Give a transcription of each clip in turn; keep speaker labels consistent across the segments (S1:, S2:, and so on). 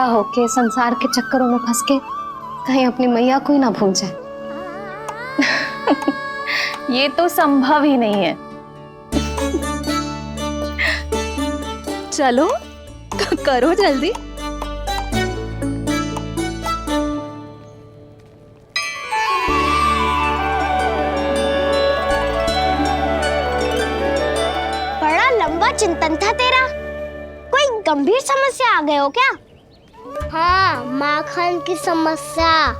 S1: होके संसार के चक्करों में फंस के कहीं अपनी मैया को ही ना भूल जाए।
S2: ये तो संभव ही नहीं है।
S3: चलो करो जल्दी।
S4: बड़ा लंबा चिंतन था तेरा। कोई गंभीर समस्या आ गए हो क्या? हाँ, माखन की समस्या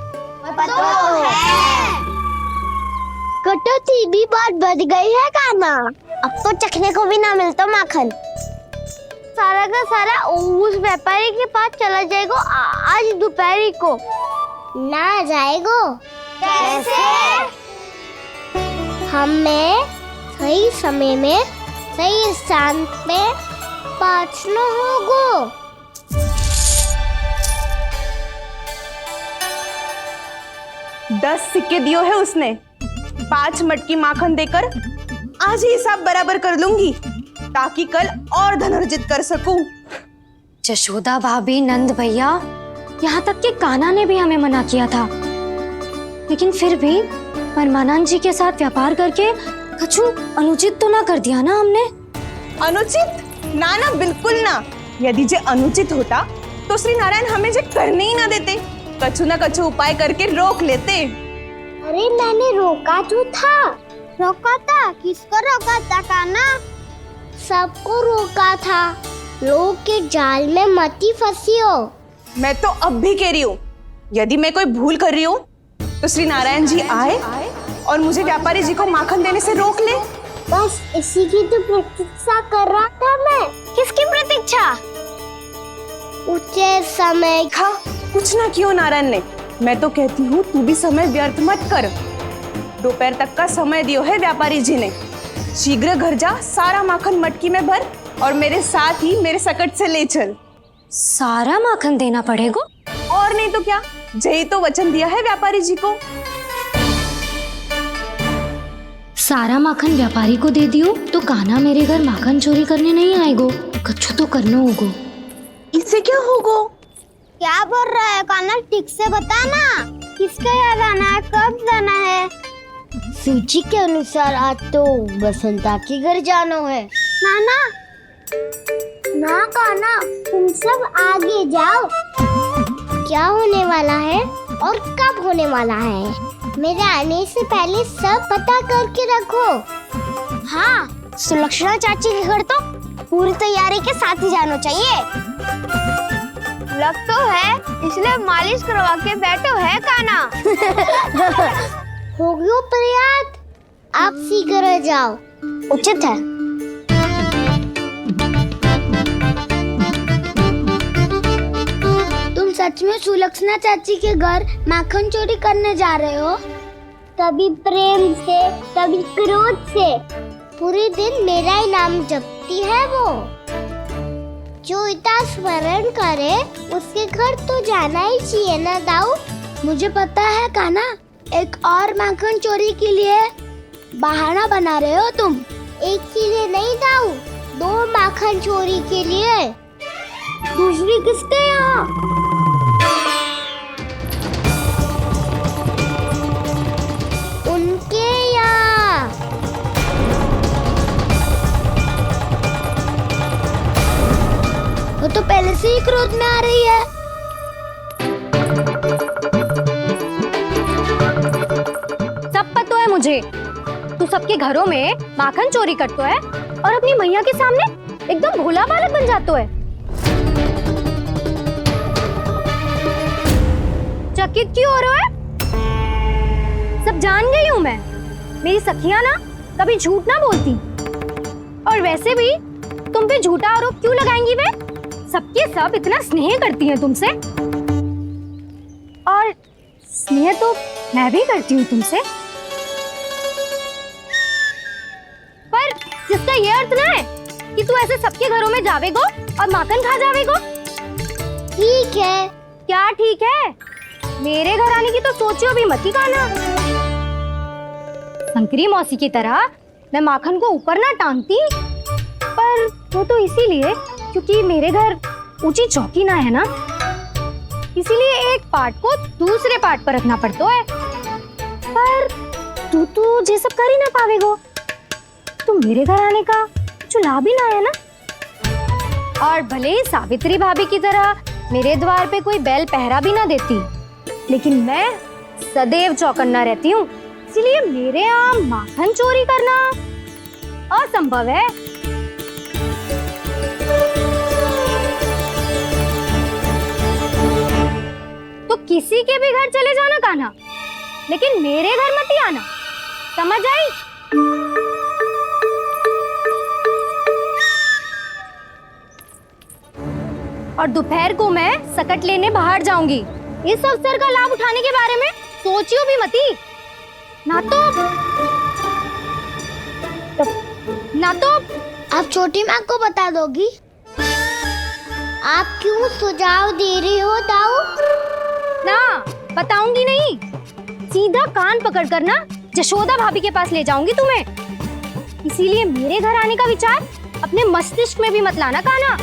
S4: तो है। कटौती भी बहुत बढ़ गई है काना। अब तो चखने को भी ना मिलता माखन। सारा का सारा उस व्यापारी के पास चला जाएगा आज दोपहर को। ना जाएगो? कैसे? हमें सही समय में सही स्थान पे पहुंचना होगा।
S5: 10 सिक्के दियो है उसने। 5 मटकी माखन देकर आज ही हिसाब बराबर कर लूंगी ताकि कल और धन अर्जित कर सकूं।
S1: जशोदा भाभी, नंद भैया, यहाँ तक कि कान्हा ने भी हमें मना किया था, लेकिन फिर भी परमानंद जी के साथ व्यापार करके कछु अनुचित तो ना कर दिया ना हमने?
S5: अनुचित? ना ना, बिल्कुल ना। यदि जे अनुचित होता तो श्री नारायण हमें जे करने ही ना देते। कछु ना कछु उपाय करके रोक लेते।
S4: अरे मैंने रोका तो था। रोका था? किसको रोका था कान्हा? सबको रोका था। लोग के जाल में मती फंसी हो।
S5: मैं तो अब भी कह रही हूँ, यदि मैं कोई भूल कर रही हूँ तो श्री नारायण जी आए और मुझे व्यापारी जी को माखन देने से रोक ले।
S4: बस इसी की तो प्रतीक्षा कर रहा था मैं। किसकी प्रतीक्षा? उचित समय।
S5: हाँ, कुछ ना क्यों नारायण ने। मैं तो कहती हूँ तू भी समय व्यर्थ मत कर। दोपहर तक का समय दियो है व्यापारी जी ने। शीघ्र घर जा, सारा माखन मटकी में भर और मेरे साथ ही मेरे सकट से ले चल।
S1: सारा माखन देना पड़ेगा?
S5: और नहीं तो क्या, जय तो वचन दिया है व्यापारी जी को।
S1: सारा माखन व्यापारी को दे दियो तो कान्हा मेरे घर माखन चोरी करने नहीं आएगो। कछु तो करना होगा।
S5: इससे क्या होगा?
S4: क्या बोल रहा है कान्हा? ठीक से बता ना। किसका यहाँ जाना है, कब जाना है? सूची के अनुसार आज तो बसंता के घर जाना है। नाना, ना कान्हा, तुम सब आगे जाओ। क्या होने वाला है और कब होने वाला है, मेरे आने से पहले सब पता करके रखो। हाँ, सुलक्षणा चाची के घर तो पूरी तैयारी के साथ ही जाना चाहिए। लग तो है, इसलिए मालिश करवा के बैठो है कान्हा। हो गयो प्रयास, आप शीघ्र जाओ। उचित है। तुम सच में सुलक्षणा चाची के घर माखन चोरी करने जा रहे हो? कभी प्रेम से, कभी क्रोध से। पूरे दिन मेरा ही नाम जपती है वो। जो इतना स्मरण करे उसके घर तो जाना ही चाहिए ना दाऊ। मुझे पता है कान्हा, एक और माखन चोरी के लिए बहाना बना रहे हो तुम। एक के लिए नहीं दाऊ, 2 माखन चोरी के लिए। दूसरी किसके यहाँ? उनके यहाँ। वो तो पहले से ही क्रोध में आ रही है।
S1: सब पता है मुझे, तू सबके घरों में माखन चोरी करतो है और अपनी मैया के सामने एकदम भोला बालक बन जातो है। चकित क्यों हो रहा है? सब जान गई हूँ मैं। मेरी सखियां ना कभी झूठ ना बोलती, और वैसे भी तुम पे झूठा आरोप क्यों लगाएंगी वे? सबके सब इतना स्नेह करती हैं तुमसे, और स्नेह तो मैं भी करती हूँ तुमसे, पर जिसका ये अर्थ ना है कि तू ऐसे सबके घरों में जावेगो और माखन खा जावेगो।
S4: ठीक है।
S1: क्या ठीक है? मेरे घर आने की तो सोचियो भी मत ही कान्हा। शंकरी मौसी की तरह मैं माखन को ऊपर ना टांगती, पर वो तो इसीलिए क्योंकि मेरे घर ऊंची चौकी ना है ना। इसीलिए एक पार्ट को दूसरे पार्ट पर रखना पड़ता है। पर तू तो ये सब कर ही ना पावेगो। तू मेरे घर आने का कुछ लाभ ही ना है ना। और भले ही सावित्री भाभी की तरह मेरे द्वार पे कोई बैल पहरा भी ना देती, लेकिन मैं सदैव चौकन्ना रहती हूँ। इसीलिए मेरे यहाँ माखन चोरी करना असंभव है। तो किसी के भी घर चले जाना कान्हा, लेकिन मेरे घर मत ही आना, समझ आई? और दोपहर को मैं सकट लेने बाहर जाऊंगी। इस अवसर का लाभ उठाने के बारे में सोचियो भी मती। ना तो
S4: आप छोटी माँ को बता दोगी? आप क्यों सुझाव दे रही हो दाऊ?
S1: ना बताऊंगी नहीं, सीधा कान पकड़ कर ना जशोदा भाभी के पास ले जाऊंगी तुम्हें। इसीलिए मेरे घर आने का विचार अपने मस्तिष्क में भी मत लाना कान्हा।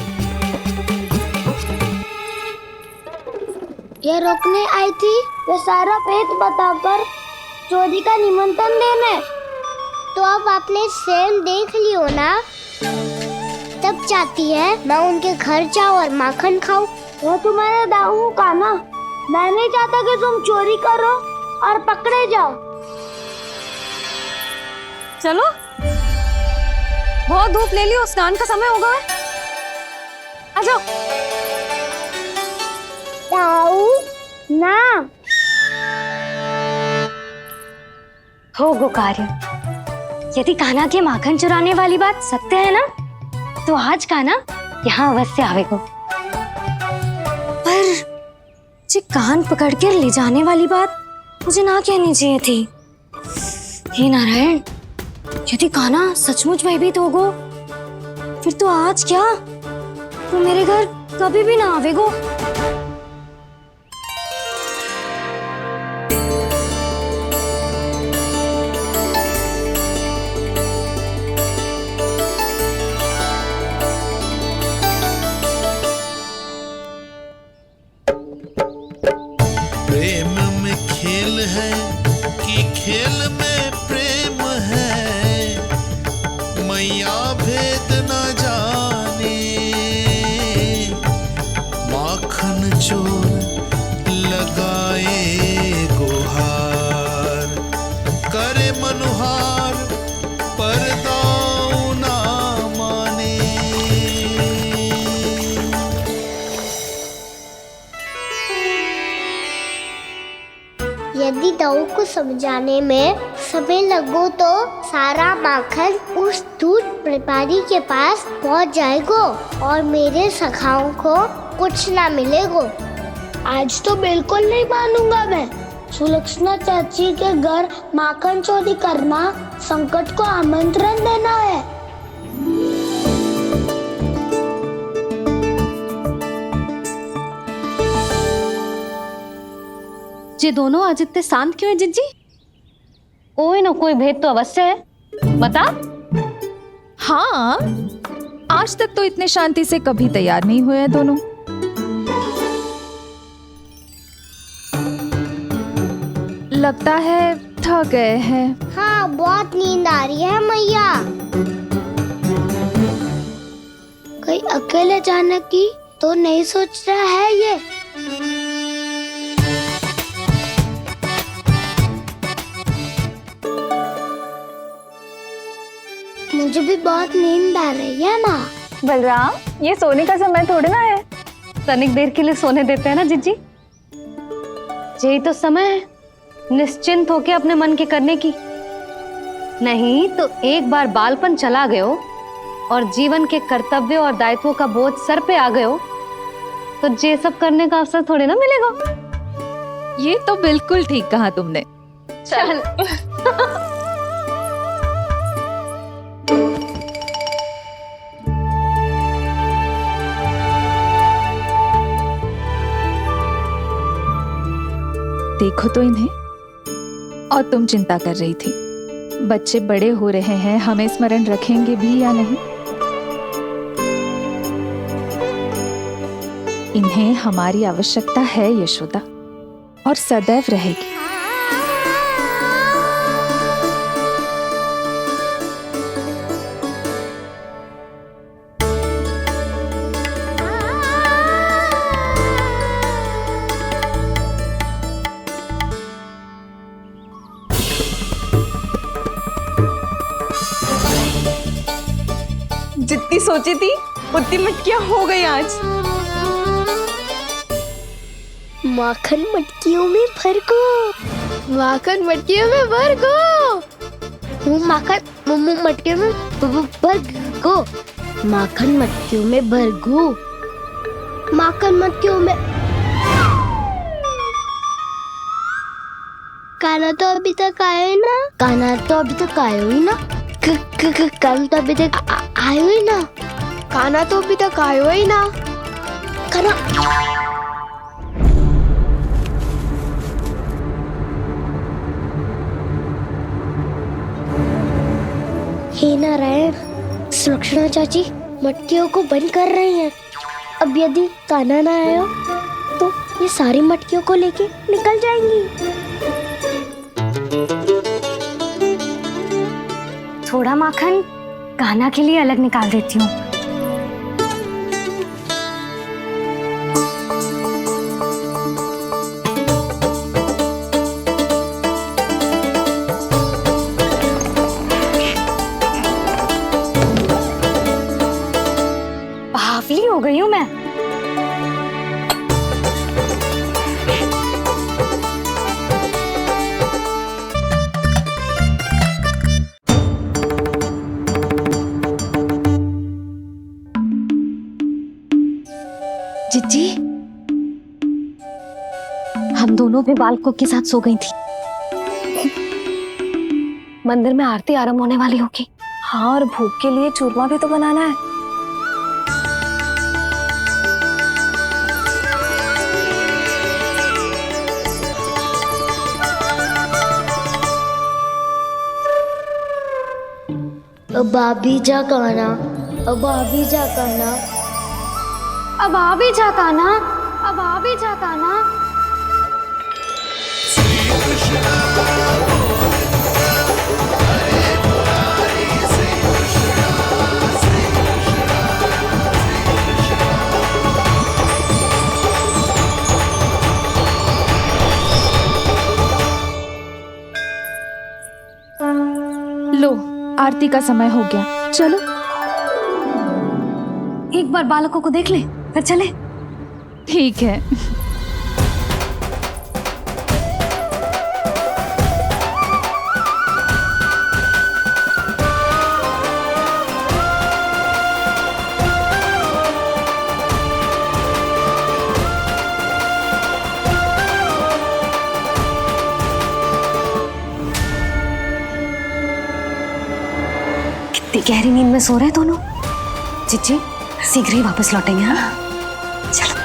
S4: ये रोकने आई थी ये सारा पेट बताकर चोरी का निमंत्रण देने। तो अब आपने सेम देख लियो ना, तब चाहती है मैं उनके घर जाऊँ और माखन खाऊं। वो तुम्हारे दाऊ का ना, मैं नहीं चाहता कि तुम चोरी करो और पकड़े जाओ।
S3: चलो, बहुत धूप ले लियो, स्नान का समय होगा। आ जाओ।
S4: दाऊ ना
S1: हो गो कार्य। यदि कान्हा के माखन चुराने वाली बात सत्य है ना, तो आज कान्हा यहाँ अवश्य आवेगो। पर जे कान पकड़ कर ले जाने वाली बात मुझे ना कहनी चाहिए थी। हे नारायण, यदि कान्हा सचमुच भयभीत होगो, फिर तो आज क्या, तो मेरे घर कभी भी ना आवेगो।
S6: प्रेम में खेल है कि खेल में प्रेम है, मैया भेद न जाने। माखन चोर लगाए गुहार, करे मनुहार पर दाऊ ना माने।
S4: यदि दाऊ को समझाने में समय लगो तो सारा माखन उस दूध व्यापारी के पास पहुंच जाएगो और मेरे सखाओं को कुछ ना मिलेगो। आज तो बिल्कुल नहीं मानूंगा मैं। सुलक्षणा चाची के घर माखन चोरी करना संकट को आमंत्रण देना है।
S3: ये दोनों आज इतने शांत क्यों है जिज्जी?
S2: कोई ना कोई भेद तो अवश्य है, बता।
S3: हाँ, आज तक तो इतने शांति से कभी तैयार नहीं हुए हैं दोनों। लगता है थक गए हैं।
S4: हाँ, बहुत नींद आ रही है मैया। कहीं अकेले जाने की तो नहीं सोच रहा है ये? मुझे भी बहुत नींद आ रही है माँ।
S2: बलराम, ये सोने का समय थोड़ी ना है। तनिक देर के लिए सोने देते हैं ना जिज्जी।
S1: यही तो समय है निश्चिंत होके अपने मन के करने की। नहीं तो एक बार बालपन चला गयो और जीवन के कर्तव्यों और दायित्वों का बोझ सर पे आ गयो, तो ये सब करने का अवसर थोड़ी ना मिलेगा।
S3: ये तो बिल्कुल ठीक कहा तुमने।
S1: चल
S3: देखो तो इन्हें, और तुम चिंता कर रही थी बच्चे बड़े हो रहे हैं, हमें स्मरण रखेंगे भी या नहीं। इन्हें हमारी आवश्यकता है यशोदा, और सदैव रहेगी।
S5: जितनी सोची थी उतनी मटकियां हो गई आज।
S4: माखन मटकियों में भर को, माखन मटकियों में भर को, माखन मटकियों में भर को, माखन मटकियों में भर को, माखन मटकियों में। काना तो अभी तक आया ही ना, काना तो अभी तक आया ही ना, काना तो अभी तक आयो ही ना, काना तो अभी तक आयो ही ना, काना। हे नारायण, सुलक्षणा चाची मटकियों को बंद कर रही हैं। अब यदि काना ना आया तो ये सारी मटकियों को लेके निकल जाएंगी।
S1: थोड़ा माखन कान्हा के लिए अलग निकाल देती हूँ। बावली हो गई हूँ मैं।
S2: जिज्जी, हम दोनों भी बालकों के साथ सो गई थी। मंदिर में आरती आरंभ होने वाली होगी। हाँ, और भोग के लिए चूरमा भी तो बनाना है।
S4: अब आभी जा काना, अब आभी जा काना,
S1: अब आ भी जा कान्हा, अब आ भी जा कान्हा।
S3: लो, आरती का समय हो गया, चलो।
S1: एक बार बालकों को देख ले, फिर चले।
S3: ठीक है।
S1: कितनी गहरी नींद में सो रहे हैं दोनों। जिज्जी शीघ्र ही वापस लौटेंगे। हाँ, चलो।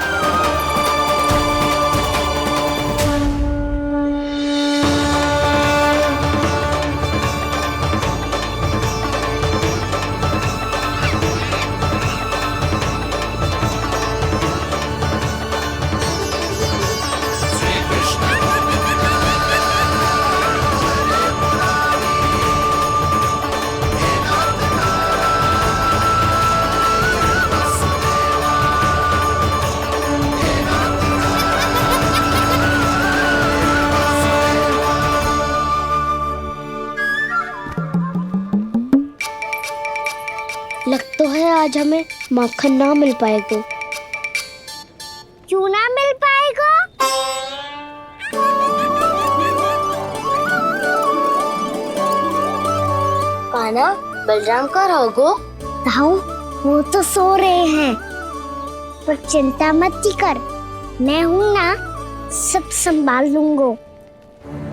S4: लग तो है आज हमें माखन ना मिल पाएगा। क्यों ना मिल पाएगा? कान्हा, बलराम का रहोगो? ताऊ, वो तो सो रहे हैं, पर चिंता मत कर, मैं हूँ ना, सब संभाल लूंगा।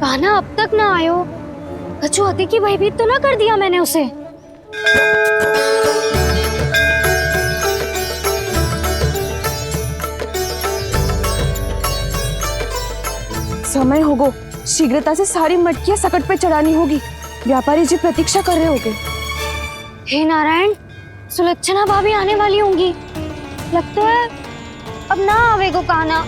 S1: कान्हा अब तक ना आयो, कछुआती की भयभीत तो ना कर दिया मैंने उसे।
S5: समय होगो, शीघ्रता से सारी मटकियां सकट पे चढ़ानी होगी। व्यापारी जी प्रतीक्षा कर रहे होंगे।
S1: हे नारायण, सुलक्षणा भाभी आने वाली होंगी। लगता है अब ना आवे को कहना।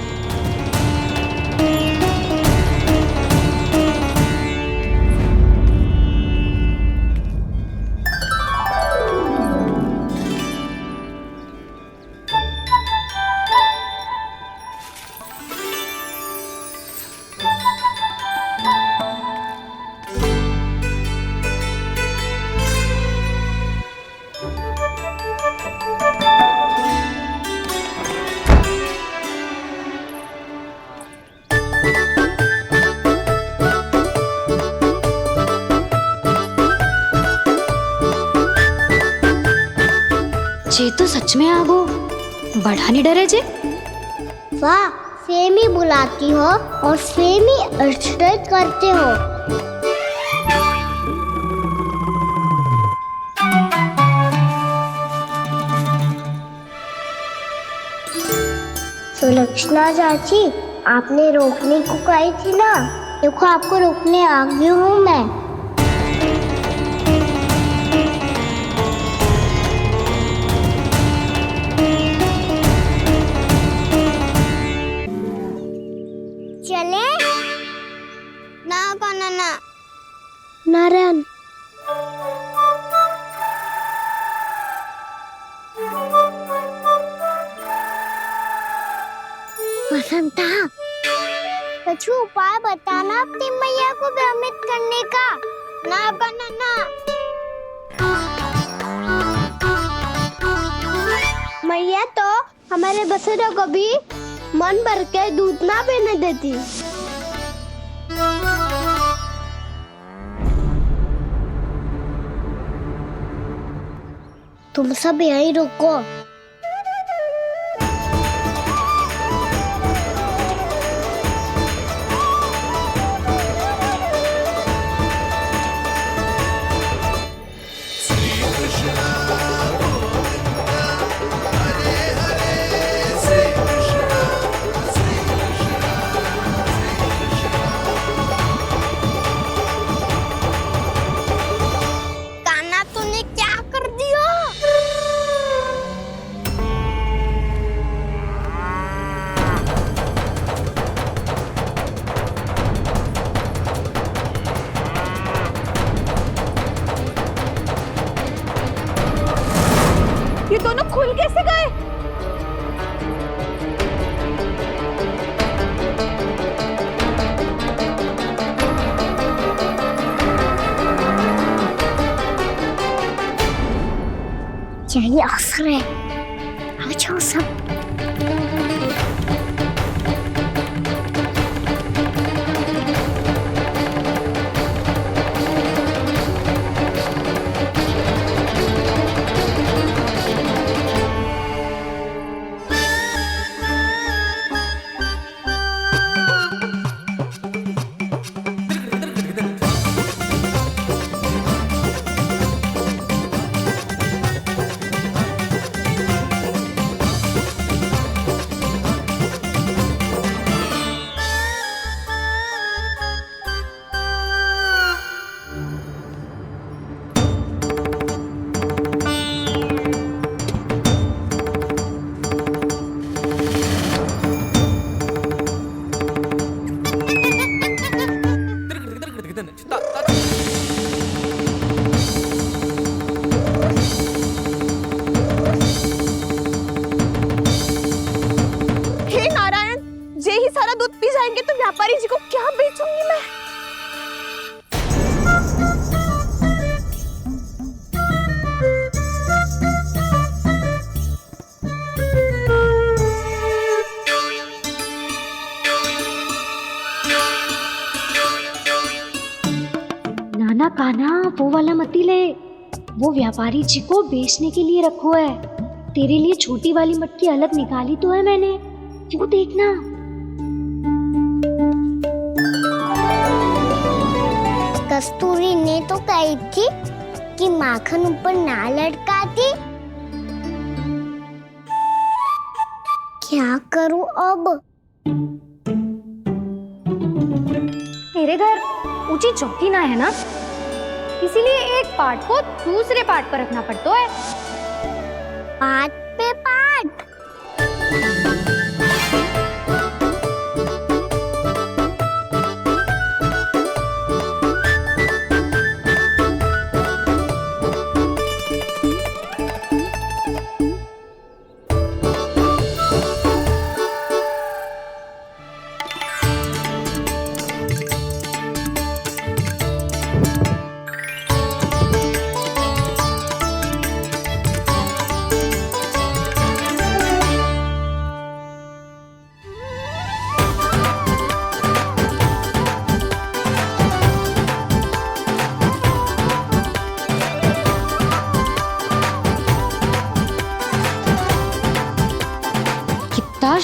S1: जे तो सच में आगो बढ़ा नहीं डरे जे।
S4: वाह, सेम ही बुलाती हो और सेम ही अर्चना करते हो। सुलक्षणा चाची, आपने रोकने को कही थी ना, देखो आपको रोकने आ गई हूँ मैं। चले ना काना ना नारायण। बसंता, कुछ उपाय बताना अपनी मैया को भ्रमित करने का। ना काना ना। मैया तो हमारे बसंता को भी मन भर के दूध ना पीने देती। तुम सब यहीं रुको। कान्हा, तूने क्या कर दिया?
S5: ये दोनों खुल कैसे गए?
S4: यही असर है। आ जाओ सब।
S5: हे नारायण, जे ही सारा दूध पी जाएंगे तो व्यापारी जी को क्या बेचूंगी मैं?
S1: नाना कान्हा, वो वाला मती ले। वो व्यापारी जी को बेचने के लिए रखो है। तेरे लिए छोटी वाली मटकी अलग निकाली तो है मैंने, वो देखना।
S4: कस्तूरी ने तो कही थी कि माखन ऊपर ना लटकाती। क्या करूं अब?
S1: तेरे घर ऊंची चौकी ना है ना, इसीलिए एक पार्ट को दूसरे पार्ट पर रखना पड़ता है।
S4: पार्ट पे पार्ट।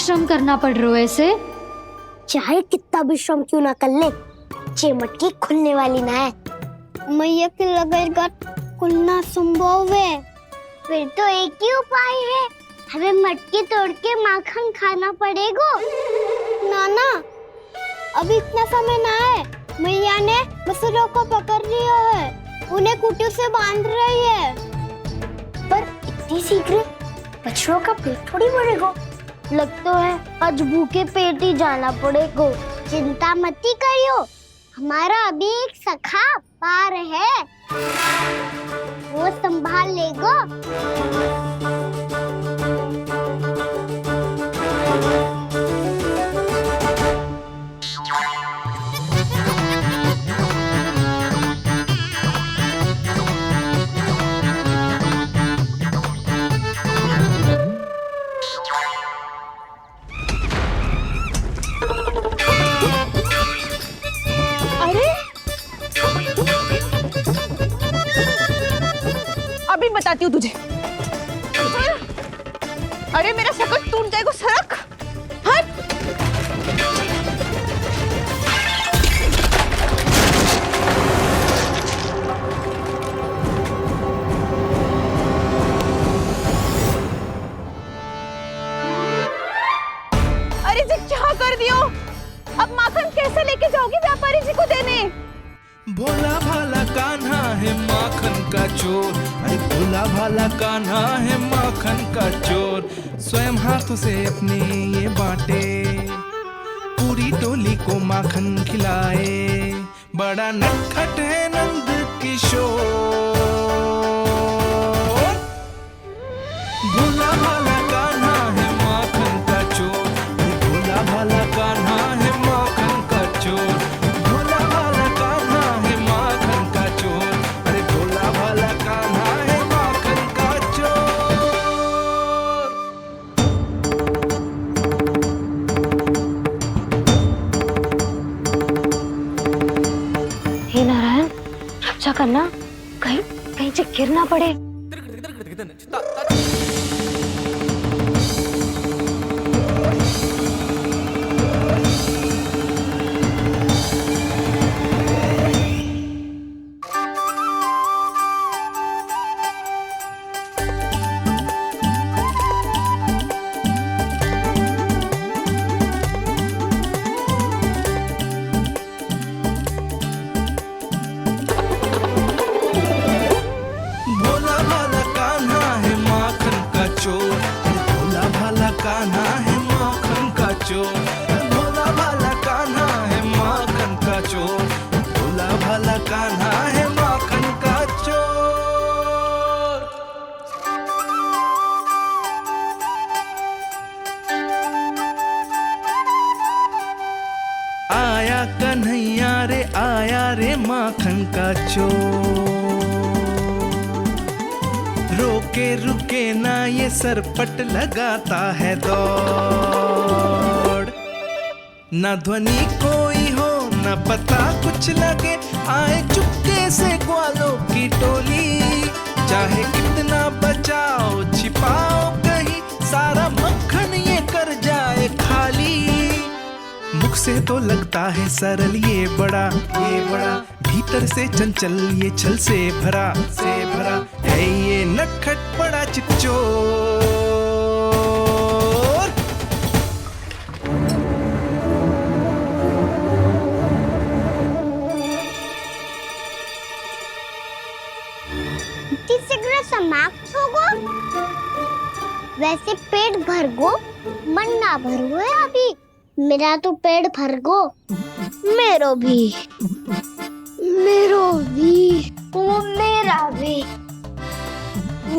S1: श्रम करना पड़ रहा है ऐसे?
S4: चाहे कितना भी श्रम क्यों ना कर ले, ये मटकी खुलने वाली ना है। मैया के लगेगा खुलना संभव है। फिर तो एक ही उपाय है, हमें मटकी तोड़ के माखन खाना पड़ेगा। नाना, अभी इतना समय ना है। मैया ने बछड़ों को पकड़ लिया है, उन्हें कुटी से बांध रही है। पर इतनी शीघ्र बछड़ों का पेट थोड़ी भरेगा। लगता है आज भूखे पेट ही जाना पड़ेगा। चिंता मत करियो, हमारा अभी एक सखा पार है, वो संभाल लेगा।
S5: अभी बताती हूँ तुझे। अरे मेरा शकल टूट जाएगा, सरक हट। अरे जी क्या कर दियो? अब माखन कैसे लेके जाओगी व्यापारी जी को देने?
S6: भोला भाला कान्हा है माखन का चोर, अरे भोला भाला कान्हा है माखन का चोर। स्वयं हाथों से अपने ये बांटे, पूरी टोली को माखन खिलाए। बड़ा नटखट है नंद किशोर। भोला भाला कान्हा है माखन का चोर, अरे भोला भाला कान्हा है माखन का चोर। भोला भाला कान्हा है माखन का चोर, अरे भोला भाला कान्हा है माखन का चोर।
S1: हे नारायण, रक्षा करना, कहीं कहीं से गिर ना पड़े।
S6: भोला भाला कान्हा है माखन का चोर, भोला भाला कान्हा है माखन का चोर। भोला भाला कान्हा है माखन का चोर, भोला भाला कान्हा है माखन का चोर। आया कन्हैया रे आया रे माखन का चोर। रोके रुके ना ये सरपट लगाता है दौड़। न ध्वनि कोई हो न पता कुछ लगे, आए चुपके से ग्वालों की टोली। चाहे कितना बचाओ छिपाओ कहीं, सारा मक्खन ये कर जाए खाली। मुख से तो लगता है सरल ये बड़ा भीतर से चंचल ये छल से भरा है ये नटखट बड़ा चिकचोर।
S4: शीघ्र समाप्त होगो। वैसे पेट भर गो, मन ना भर है अभी। मेरा तो पेट भर गो, मेरो भी, वो मेरा भी,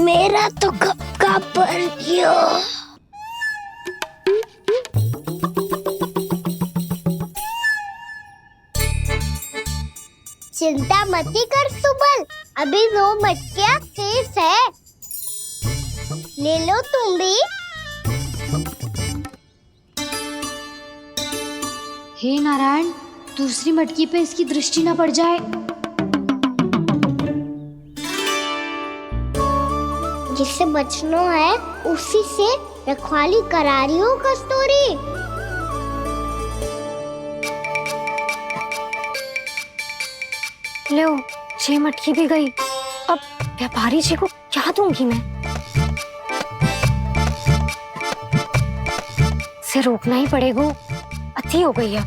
S4: मेरा तो कब का भर गयो। चिंता मती कर सुबल, अभी 2 मटकियां शेष है, ले लो तुम भी।
S1: हे नारायण, दूसरी मटकी पे इसकी दृष्टि न पड़ जाए।
S4: जिससे बचना है उसी से रखवाली करा रही हो कस्तूरी?
S1: लो, 6 मटकी भी गई। अब व्यापारी जी को क्या दूंगी मैं? इसे रोकना ही पड़ेगा, अति हो गई है।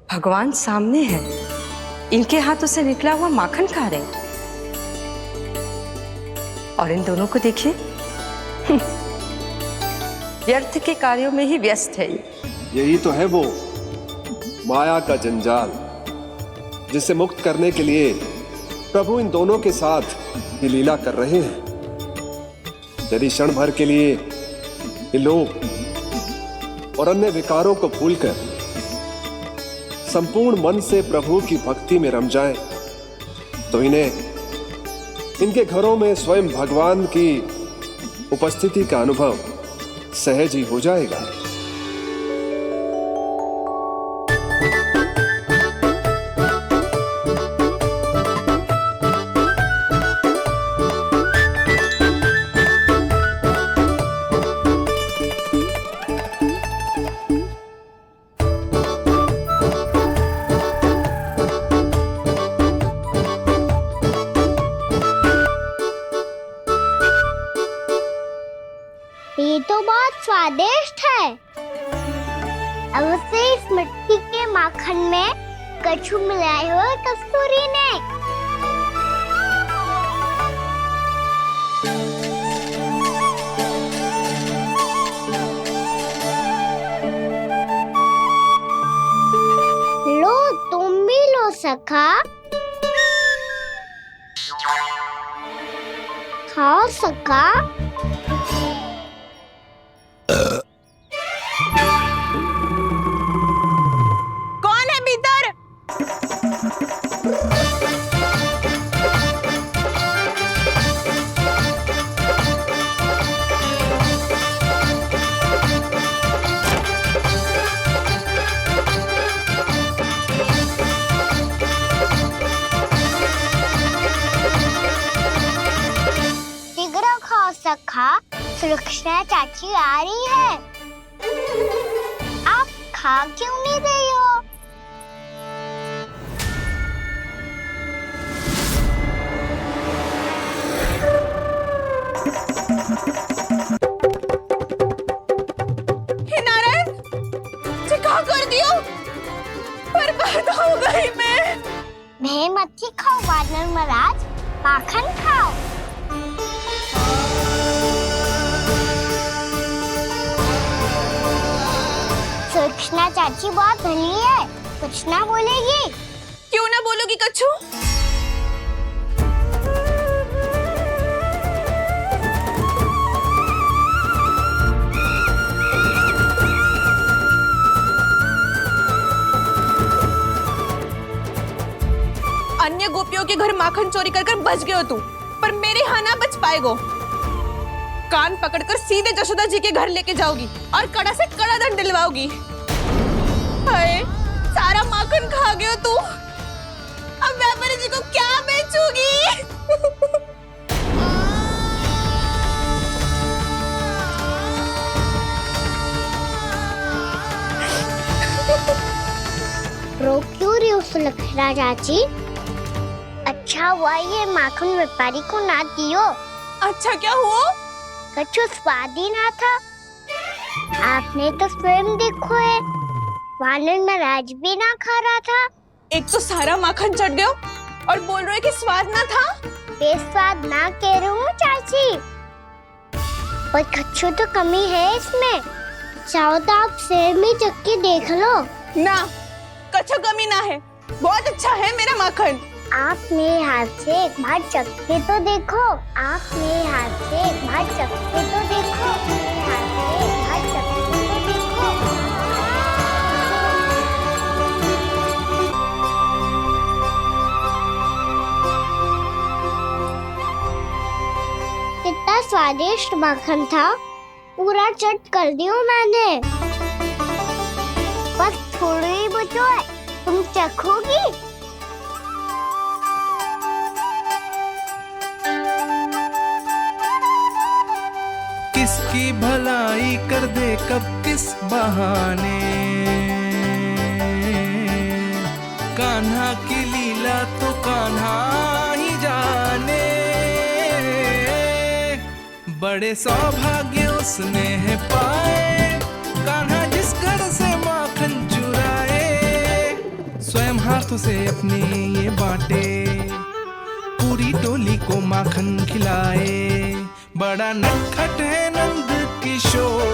S5: भगवान सामने है, इनके हाथों से निकला हुआ माखन खा रहे हैं। और इन दोनों को देखिए, व्यर्थ के कार्यों में ही व्यस्त है।
S7: यही तो है वो माया का जंजाल, जिसे मुक्त करने के लिए प्रभु इन दोनों के साथ ये लीला कर रहे हैं। यदि क्षण भर के लिए ये लोग और अन्य विकारों को भूलकर संपूर्ण मन से प्रभु की भक्ति में रम जाएं, तो इन्हें इनके घरों में स्वयं भगवान की उपस्थिति का अनुभव सहज ही हो जाएगा।
S4: ये तो बहुत स्वादिष्ट है। अवश्य इस मिट्टी के माखन में कछु मिलाए हो कस्तूरी ने। लो, तुम भी लो सखा। खाओ सखा।
S5: कौन है भीतर?
S4: शीघ्र खाओ सखा, सुलक्षणा चाची आ रही है। आप खा क्यों नहीं रही हो?
S5: हे नारायण, क्या कर दियो? बर्बाद हो गई मैं।
S4: मत खाओ वानर महाराज, माखन खाओ। सुलक्षणा चाची बहुत भली है, कुछ ना बोलेगी।
S5: क्यों ना बोलोगी कच्छू? अन्य गोपियों के घर माखन चोरी कर बच गए हो तू, पर मेरे यहाँ ना बच पाएगो। कान पकड़कर सीधे जशोदा जी के घर लेके जाओगी और कड़ा से कड़ा दंड दिलवाओगी। हाय, सारा माखन खा गए हो तू। अब व्यापारी जी को क्या बेचूगी?
S4: रो क्यों रही हो सुलक्षणा चाची? अच्छा हुआ ये माखन व्यापारी को ना दियो।
S5: अच्छा क्या हुआ?
S4: कछु स्वाद ही ना था। आपने तो स्वयं देखो है, वानर महाराज भी ना खा रहा था।
S5: एक तो सारा माखन चढ़ गया और बोल रहे कि स्वाद ना था।
S4: बेस्वाद ना कह रही हूँ चाची, पर कछु तो कमी है इसमें। चाहो तो आप शहर में चख के देख लो।
S5: ना, कछु कमी ना है, बहुत अच्छा है मेरा माखन।
S4: आप मेरे हाथ से एक बार चख के तो देखो। आप मेरे हाथ से एक बार चख के तो देखो। मेरे हाथ से एक बार चख के तो देखो। कितना स्वादिष्ट माखन था, पूरा चट कर दियो मैंने। बस थोड़ी ही बचो है, तुम चखोगी?
S6: किसकी भलाई कर दे कब किस बहाने, कान्हा की लीला तो कान्हा ही जाने। बड़े सौभाग्य उसने है पाए, कान्हा जिस घर से माखन चुराए, स्वयं हाथों से अपने ये बांटे, पूरी टोली को माखन खिलाए। बड़ा नटखट है नंद किशोर,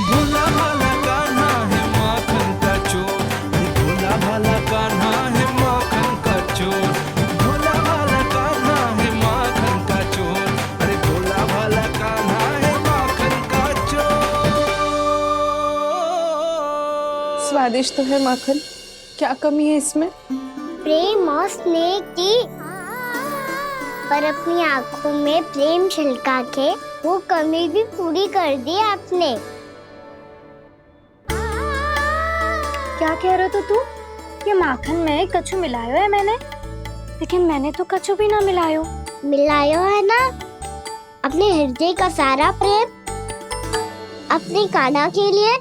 S6: भोला भाला कान्हा है माखन का चोर, भोला भाला कान्हा है माखन का चोर, भोला भाला कान्हा है माखन का चोर, अरे भोला भाला कान्हा है माखन का चोर।
S5: स्वादिष्ट तो है माखन, क्या कमी है इसमें?
S4: प्रेम और स्नेह की, पर अपनी आंखों में प्रेम छलका के वो कमी भी पूरी कर दी आपने।
S1: क्या कह रहे हो तू? ये माखन में कछु मिलायो है मैंने, लेकिन मैंने तो कछु भी ना मिलायो।
S4: मिलायो है ना अपने हृदय का सारा प्रेम अपनी कान्हा के लिए।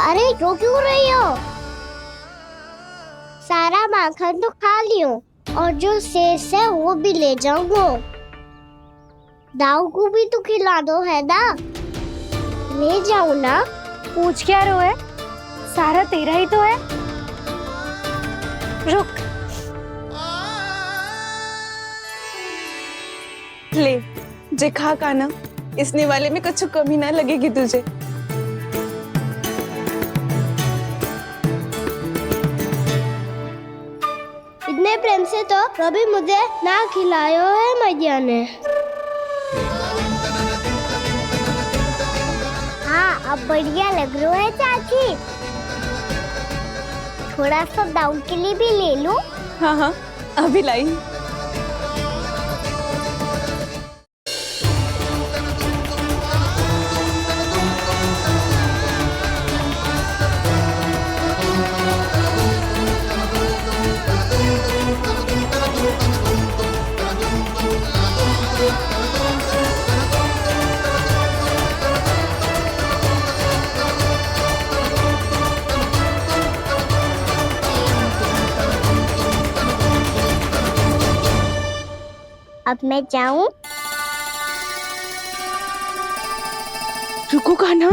S4: अरे रो क्यों रही हो? सारा माखन तो खा लियो और जो शेष है वो भी ले जाऊंगा। दाऊ को भी तो खिला दो, है ना? ले जाऊं ना?
S1: पूछ क्या रहो है, सारा तेरा ही तो है। रुक,
S5: ले जे खा कान्हा, इसने वाले में कुछ कमी ना लगेगी तुझे।
S4: इतने प्रेम से तो कभी मुझे ना खिलायो है मैया ने। हाँ, अब बढ़िया लग रहा है चाची। थोड़ा सा दाऊ के लिए भी ले लो।
S5: हाँ हाँ, अभी लाई।
S4: अब मैं जाऊं?
S5: रुको कान्हा,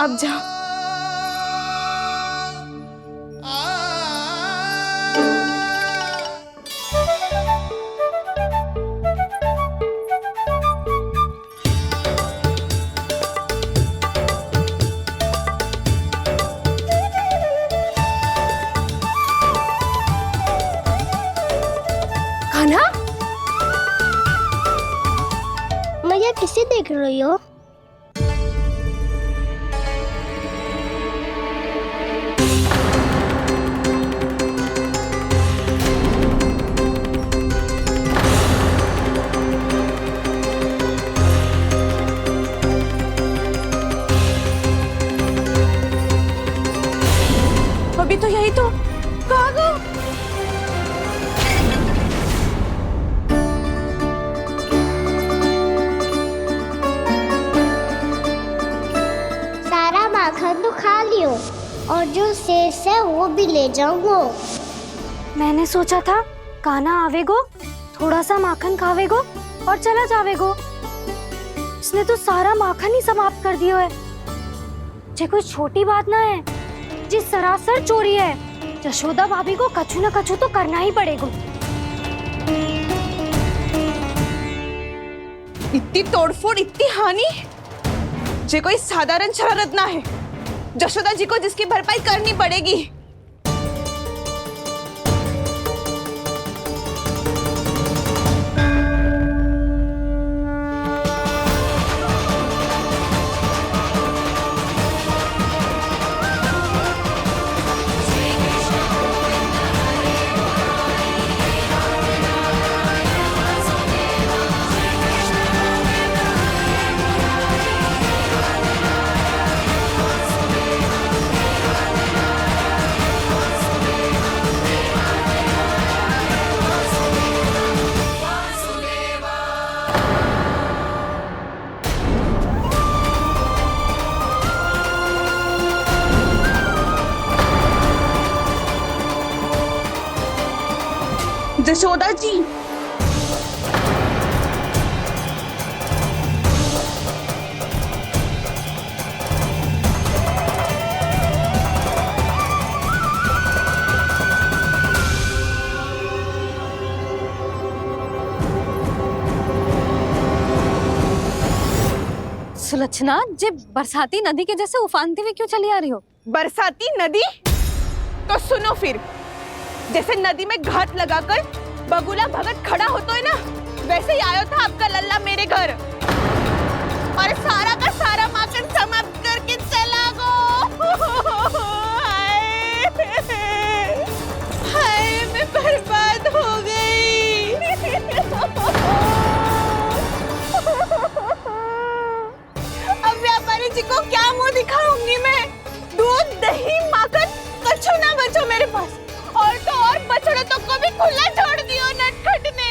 S5: अब जा। कान्हा,
S4: मैया किसे देख रही हो?
S5: अभी तो यही तो। कहाँ गो?
S4: सारा माखन तो खा लियो और जो शेष है वो भी ले जाऊंगा।
S1: मैंने सोचा था कान्हा आवेगो, थोड़ा सा माखन खावेगो और चला जावेगो। इसने तो सारा माखन ही समाप्त कर दिया है। ये कोई छोटी बात ना है, जी सरासर चोरी है। यशोदा भाभी को कछु न कछु तो करना ही पड़ेगा।
S5: इतनी तोड़फोड़, इतनी हानि, जे कोई साधारण शरारत ना है। यशोदा जी को जिसकी भरपाई करनी पड़ेगी। यशोदा जी।
S2: सुलक्षणा, जे बरसाती नदी के जैसे उफानते हुए क्यों चली आ रही हो?
S5: बरसाती नदी? तो सुनो फिर, जैसे नदी में घाट लगाकर बगुला भगत खड़ा होता है ना, वैसे ही आया था आपका लल्ला मेरे घर और सारा का सारा माखन समाप्त करके चला गो। हाय मैं बर्बाद हो गई। अब व्यापारी जी को क्या मुंह दिखाऊंगी मैं? दूध दही माखन कछु ना बचो मेरे पास, और तो और बछड़े तो को भी खुला छोड़ दियो नटखट ने।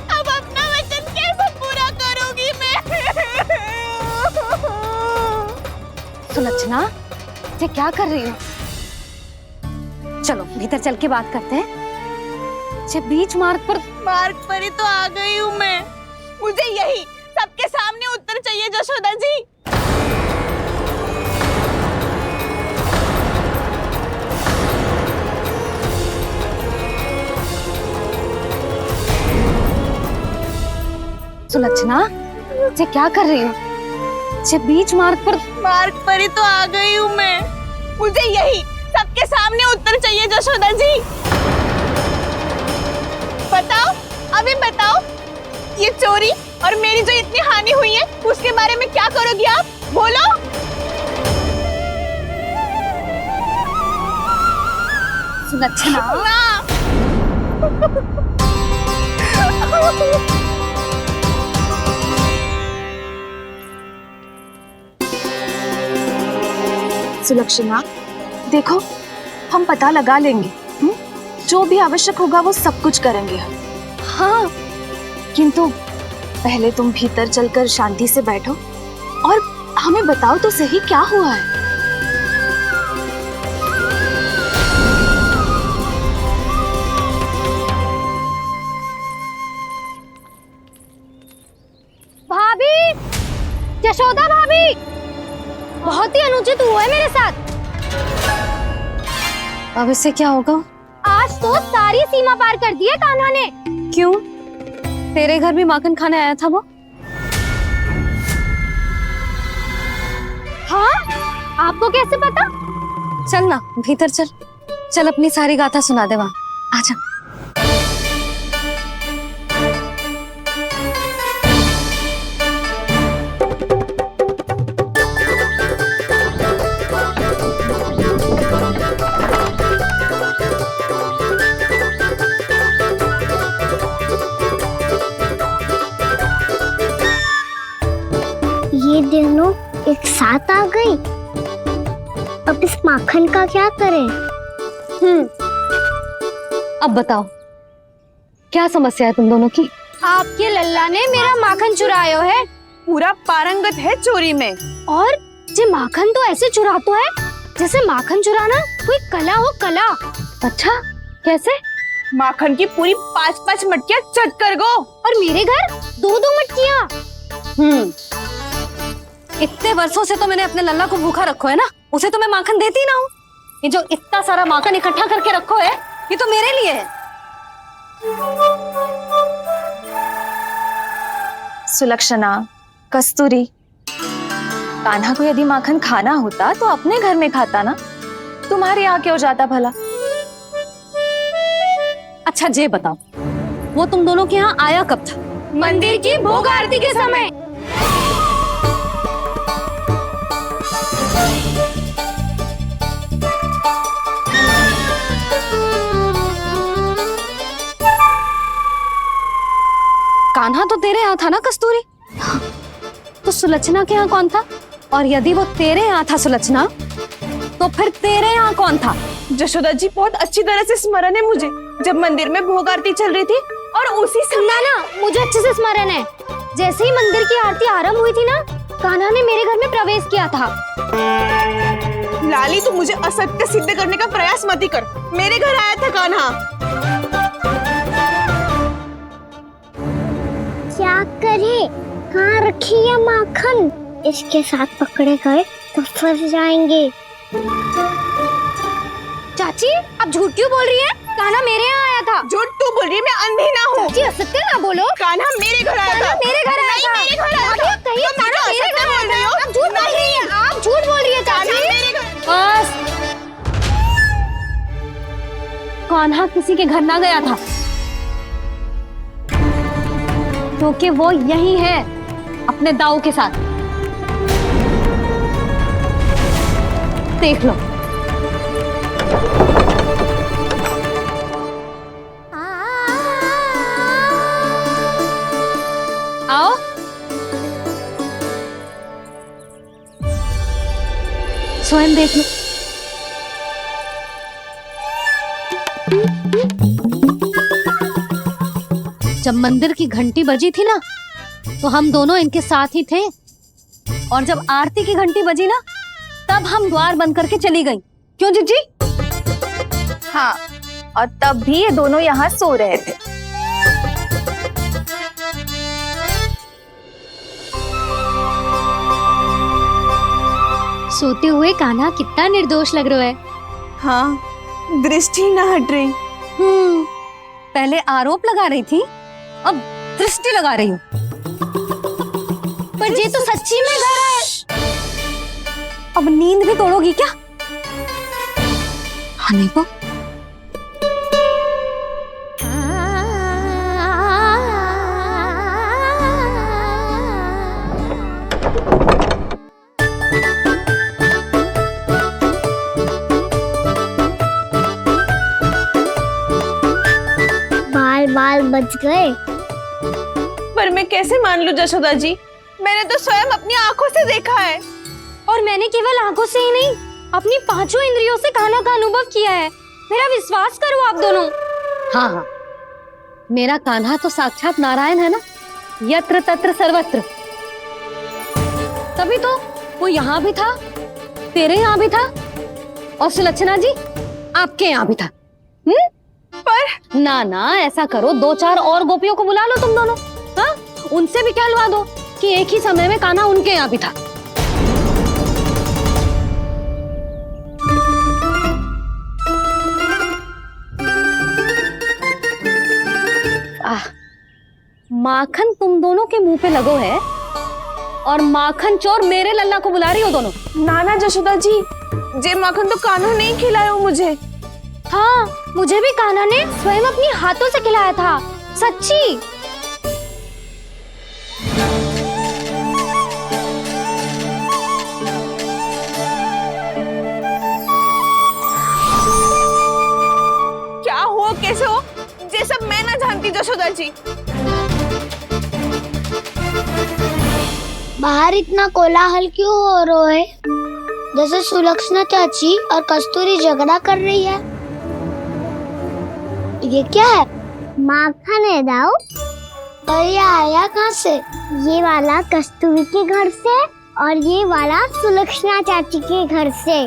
S5: अब अपना वचन कैसे पूरा करूंगी मैं?
S2: सुलक्षणा, ये क्या कर रही हो? चलो भीतर चल के बात करते हैं। ये बीच मार्ग पर
S5: ही तो आ गई हूँ मैं। मुझे यही सबके सामने उत्तर चाहिए यशोदा जी।
S2: सुलक्षणा, ये क्या कर रही हो? ये बीच मार्ग
S5: पर ही तो आ गई हूँ मैं। मुझे यही सबके सामने उत्तर चाहिए यशोदा जी। बताओ, अभी बताओ, ये चोरी और मेरी जो इतनी हानि हुई है उसके बारे में क्या करोगी आप? बोलो।
S2: सुलक्षणा,
S3: सुलक्षणा, देखो हम पता लगा लेंगे, जो भी आवश्यक होगा वो सब कुछ करेंगे हम। हाँ, किंतु पहले तुम भीतर चलकर शांति से बैठो और हमें बताओ तो सही क्या हुआ है।
S1: भाभी, यशोदा भाभी, बहुत ही अनुचित हुआ है मेरे साथ।
S2: अब इससे क्या होगा?
S1: आज तो सारी सीमा पार कर दी है कान्हा ने।
S2: क्यों? तेरे घर भी माखन खाने आया था वो?
S1: हाँ, आपको कैसे पता?
S2: चल ना भीतर चल, चल अपनी सारी गाथा सुना दे वहाँ। आजा।
S4: ये दोनों एक साथ आ गई। अब इस माखन का क्या करें?
S2: अब बताओ, क्या समस्या है तुम दोनों की?
S1: आपके लल्ला ने मेरा माखन चुरायो है
S5: पूरा पारंगत है चोरी में।
S1: और ये माखन तो ऐसे चुराता है जैसे माखन चुराना कोई कला हो, कला।
S2: अच्छा, कैसे?
S5: माखन की पूरी 5-5 मटकियां चट कर गो।
S1: और मेरे घर 2-2 मटकियां।
S2: इतने वर्षों से तो मैंने अपने लल्ला को भूखा रखो है ना, उसे तो मैं माखन देती ना हूँ। ये जो इतना सारा माखन इकट्ठा करके रखो है, ये तो मेरे लिए है।
S3: सुलक्षणा, कस्तूरी, कान्हा को यदि माखन खाना होता तो अपने घर में खाता ना, तुम्हारे यहाँ क्यों जाता भला?
S2: अच्छा ये बताओ, वो तुम दोनों के यहाँ आया कब था?
S1: मंदिर की भोग आरती के समय।
S2: कान्हा तो तेरे यहाँ था ना कस्तूरी? तो सुलक्षणा के यहाँ कौन था? और यदि वो तेरे यहाँ था सुलक्षणा, तो फिर तेरे यहाँ कौन था?
S5: यशोदा जी, बहुत अच्छी तरह से स्मरण है मुझे, जब मंदिर में भोग आरती चल रही थी और उसी समय
S1: ना, मुझे अच्छे से स्मरण है। जैसे ही मंदिर की आरती आरंभ हुई थी ना, कान्हा ने मेरे घर में प्रवेश किया था।
S5: लाली, तू मुझे असत्य सिद्ध करने का प्रयास मत ही कर। मेरे घर आया था कान्हा।
S4: क्या करे, कहाँ रखी है माखन? इसके साथ पकड़े गए तो फंस जाएंगे।
S1: चाची आप झूठ क्यों बोल रही है? कान्हा मेरे यहाँ आया था।
S5: झूठ तू बोल रही है, मैं अंधी ना हूँ।
S1: चाची असत्य ना बोलो।
S5: कान्हा मेरे घर आया था।
S1: कान्हा मेरे घर आया था।
S5: मेरे घर आया था।
S1: कहिए
S5: तुम
S1: कान्हा
S5: मुझे
S1: मेरे घर
S5: असत्य बोल रही हो।
S1: आप झूठ बोल रही है। आप झूठ बोल रही है चाची।
S5: मेरे घर।
S2: बस, कान्हा किसी के घर ना गया था, क्योंकि वो यही है अपने दाऊ के साथ। देख लो। आओ। स्वयं देख लो। जब मंदिर की घंटी बजी थी ना, तो हम दोनों इनके साथ ही थे, और जब आरती की घंटी बजी ना, तब हम द्वार बंद करके चली गई। क्यों जीजी?
S3: हाँ, और तब भी ये दोनों यहाँ सो रहे थे।
S1: सोते हुए कान्हा कितना निर्दोष लग रहा है।
S5: हाँ, दृष्टि ना हट रही।
S2: पहले आरोप लगा रही थी, अब दृष्टि लगा रही हूँ।
S1: पर ये तो सच्ची में घर है।
S2: अब नींद भी तोड़ोगी क्या? हनी को
S4: बाल बाल बच गए।
S5: पर मैं कैसे मान लूं जशोदा जी? मैंने तो स्वयं अपनी आंखों से देखा है।
S1: और मैंने केवल आंखों से ही नहीं, अपनी पांचों इंद्रियों से कान्हा का अनुभव किया है। मेरा विश्वास करो आप दोनों।
S2: हाँ हाँ, मेरा कान्हा तो साक्षात नारायण है ना, यत्र तत्र सर्वत्र। तभी तो वो यहाँ भी था, तेरे यहाँ भी था, और सुलक्षणा जी आपके यहाँ भी था। पर ना ना, ऐसा करो, 2-4 और गोपियों को बुला लो तुम दोनों। हाँ, उनसे भी कहलवा दो कि एक ही समय में कान्हा उनके यहाँ भी था। माखन तुम दोनों के मुंह पे लगो है, और माखन चोर मेरे लल्ला को बुला रही हो दोनों।
S5: नाना जशोदा जी, जे माखन तो कान्हा नहीं खिलाया हो मुझे।
S1: हाँ, मुझे भी कान्हा ने स्वयं अपनी हाथों से खिलाया था, सच्ची।
S5: क्या हो, कैसे हो, ये सब मैं ना जानती जशोदा जी।
S4: बाहर इतना कोलाहल क्यों हो रहा है? जैसे सुलक्षणा चाची और कस्तूरी झगड़ा कर रही है। ये क्या है? माखन है दाऊ। और ये आया कहाँ से? ये वाला कस्तूरी के घर से और ये वाला सुलक्षणा चाची के घर से।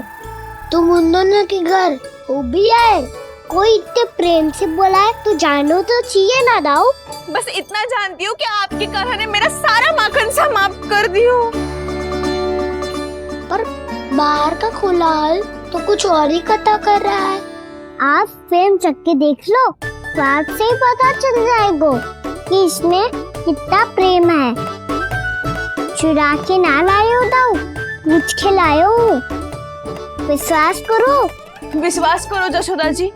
S4: तुम उन दोनों के घर हो भी आए? कोई इतने प्रेम से बोला है तो जानो तो चाहिए ना दाऊ।
S5: बस इतना जानती हूँ कि आपके कान्हा ने मेरा सारा माखन समाप्त कर दियो।
S4: पर बाहर का कोलाहल तो कुछ और ही कथा कर रहा है। आप फिल्म चख के देख लो, तो आपसे ही पता चल जाएगा कि इसमें कितना प्रेम है। चुरा के ना लाए हो दाऊ, पूछ के लाए हो। विश्वास करो
S5: जशोदा जी,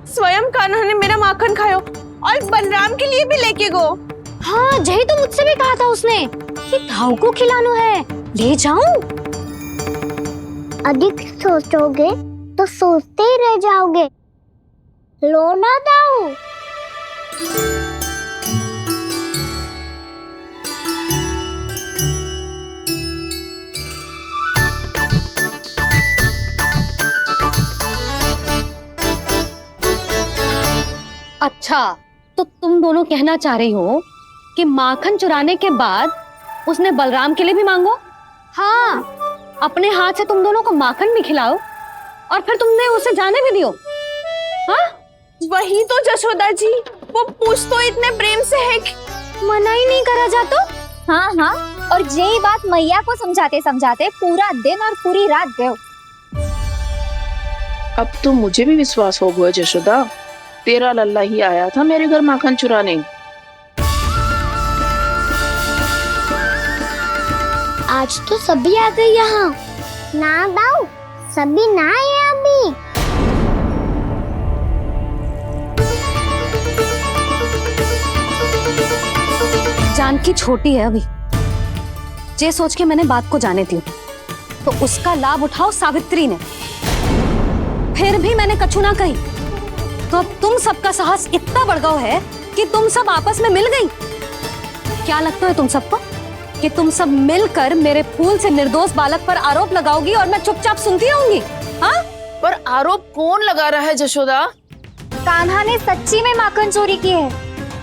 S5: स्वयं कान्हा ने मेरा माखन खायो और बलराम के लिए भी लेके गो।
S1: हाँ, यही तो मुझसे भी कहा था उसने कि दाऊ को खिलाना है, ले जाऊं।
S4: अधिक सोचोगे तो सोचते ही रह जाओगे। लो ना दाऊ।
S2: अच्छा, तो तुम दोनों कहना चाह रही हो कि माखन चुराने के बाद उसने बलराम के लिए भी मांगो?
S1: हाँ,
S2: अपने हाथ से तुम दोनों को माखन भी खिलाओ और फिर तुमने उसे जाने भी दियो। हाँ,
S5: वही तो जशोदा जी, वो पूछ तो इतने प्रेम से है कि
S1: मना ही नहीं करा जातो। हाँ हाँ, और यही बात मैया को समझाते समझाते पूरा दिन और पूरी रात गयो।
S8: अब तो मुझे भी विश्वास हो गया जशोदा, तेरा लल्ला ही आया था मेरे घर माखन चुराने।
S4: आज तो सभी आ गए यहाँ। ना दाऊ, सभी ना आए अभी।
S2: जानकी छोटी है अभी, ये सोच के मैंने बात को जाने दी, तो उसका लाभ उठाओ सावित्री ने। फिर भी मैंने कछु ना कही, तो अब तुम सबका साहस इतना बढ़ गया है कि तुम सब आपस में मिल गई। क्या लगता है तुम सबको कि तुम सब मिलकर मेरे फूल से निर्दोष बालक पर आरोप लगाओगी और मैं चुपचाप सुनती रहूंगी? हाँ,
S8: पर आरोप कौन लगा रहा है जशोदा?
S1: कान्हा ने सच्ची में माखन चोरी की है।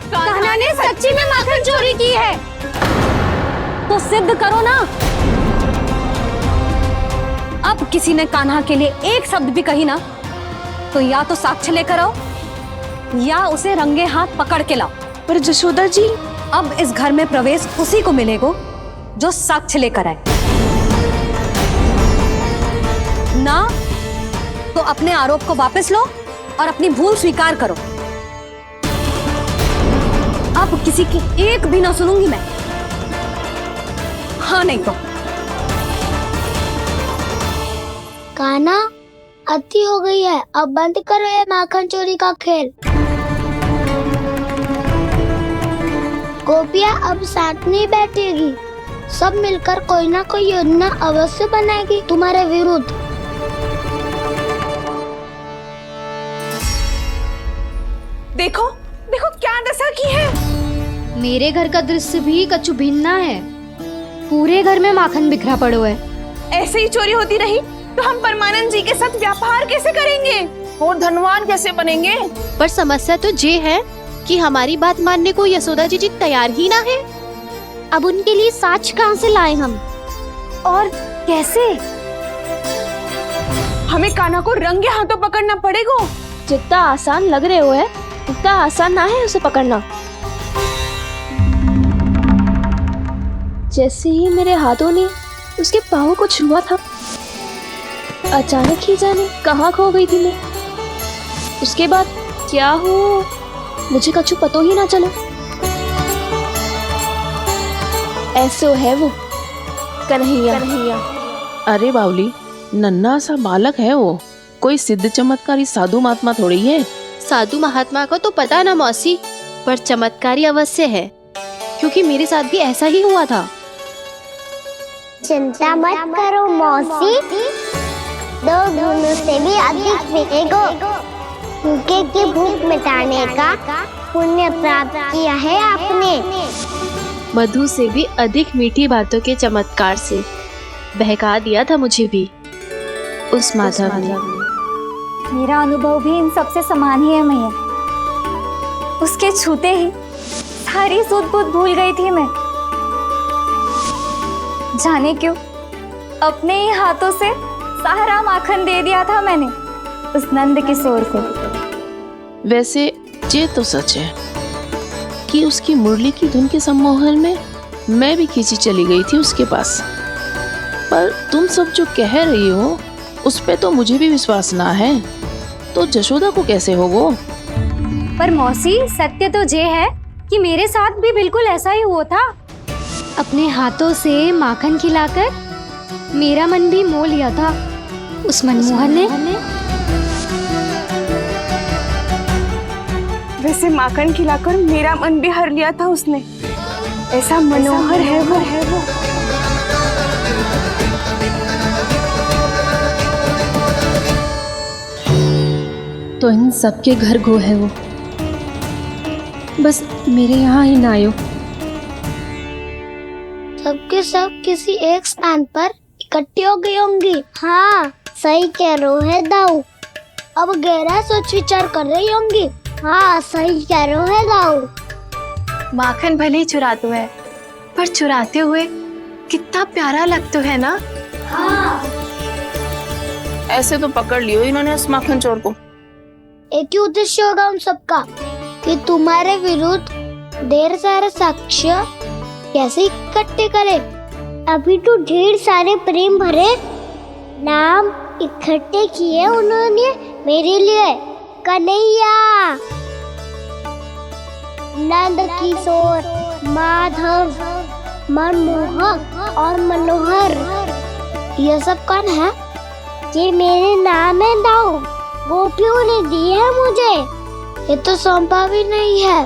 S1: कान्हा ने सच्ची में माखन चोरी की है।
S2: तो सिद्ध करो ना। अब किसी ने कान्हा के लिए एक शब्द भी कही ना, तो या तो साक्ष्य लेकर आओ या उसे रंगे हाथ पकड़ के लाओ।
S5: पर जशोदा जी,
S2: अब इस घर में प्रवेश उसी को मिलेगा जो साक्ष्य लेकर आए। ना तो अपने आरोप को वापस लो और अपनी भूल स्वीकार करो। अब किसी की एक भी ना सुनूंगी मैं। हाँ नहीं तो
S4: कान्हा, अति हो गई है, अब बंद करो ये माखन चोरी का खेल। गोपिया अब साथ नहीं बैठेगी, सब मिलकर कोई ना कोई योजना अवश्य बनाएगी तुम्हारे विरुद्ध।
S5: देखो देखो क्या दशा की है।
S1: मेरे घर का दृश्य भी कछु भिन्न है। पूरे घर में माखन बिखरा पड़ो है।
S5: ऐसे ही चोरी होती रही तो हम परमानंद जी के साथ व्यापार कैसे करेंगे
S8: और धनवान कैसे बनेंगे?
S9: पर समस्या तो ये है कि हमारी बात मानने को यशोदा जी तैयार ही ना है। अब उनके लिए साक्ष्य कहाँ से लाएं हम?
S1: और कैसे?
S5: हमें कान्हा को रंगे हाथों पकड़ना पड़ेगा।
S3: जितना आसान लग रहे हो है, उतना आसान ना है उसे पकड़ना। जैसे ही मेरे हाथों ने उसके पाँव को छुआ था, अचानक ही जाने कहाँ खो गई थी मैं। उसके बाद क्या हो मुझे कछु पता ही ना चला। ऐसे है वो कन्हैया।
S8: अरे बावली, नन्हा सा बालक है वो, कोई सिद्ध चमत्कारी साधु महात्मा थोड़ी है।
S9: साधु महात्मा को तो पता ना मौसी, पर चमत्कारी अवश्य है, क्योंकि मेरे साथ भी ऐसा ही हुआ था।
S4: चिंता मत करो मौसी, 2 गुणों से भी अधिक मिलेगा। भूखे की भूख मिटाने का पुण्य प्राप्त किया है आपने।
S9: मधु से भी अधिक मीठी बातों के चमत्कार से बहका दिया था मुझे भी उस माधव ने।
S1: मेरा अनुभव भी इन सबसे समान ही है मैया। उसके छूते ही सारी सूझ बूझ भूल गई थी मैं। जाने क्यों अपने ही हाथों से सारा माखन दे दिया था मैंने उस नंद किशोर को।
S8: वैसे ये तो सच है कि उसकी मुरली की धुन के सम्मोहन में मैं भी खींची चली गई थी उसके पास। पर तुम सब जो कह रही हो उस पे तो मुझे भी विश्वास ना है, तो जशोदा को कैसे होगा?
S1: पर मौसी, सत्य तो ये है कि मेरे साथ भी बिल्कुल ऐसा ही हुआ था। अपने हाथों से माखन खिलाकर मेरा मन भी मोह लिया था उस मनमोहन ने।
S5: वैसे माखन खिलाकर मेरा मन भी हर लिया था उसने। ऐसा मनोहर है वो।
S3: तो इन सबके घर गो है वो, बस मेरे यहाँ ही ना आयो।
S4: सबके सब किसी एक स्थान पर इकट्ठी हो गई होंगी। हाँ, सही कह रहे है दाऊ। अब गहरा सोच विचार कर रही होंगी। हाँ, सही कह रहे है दाऊ।
S3: माखन भले ही चुराते है, पर चुराते हुए कितना प्यारा लगता है ना।
S8: ऐसे तो पकड़ लियो इन्होंने उस माखन चोर को।
S4: एक ही उद्देश्य होगा उन सबका कि तुम्हारे विरुद्ध ढेर सारे साक्ष्य कैसे इकट्ठे करे। अभी तो ढेर सारे प्रेम भरे नाम इकट्ठे किए उन्होंने मेरे लिए। कन्हैया, नंद किशोर, माधव, मनमोहक और मनोहर, ये सब कौन है? ये मेरे नाम है दाऊ, गोपियों ने दिए है मुझे। ये तो सौंपा भी नहीं है।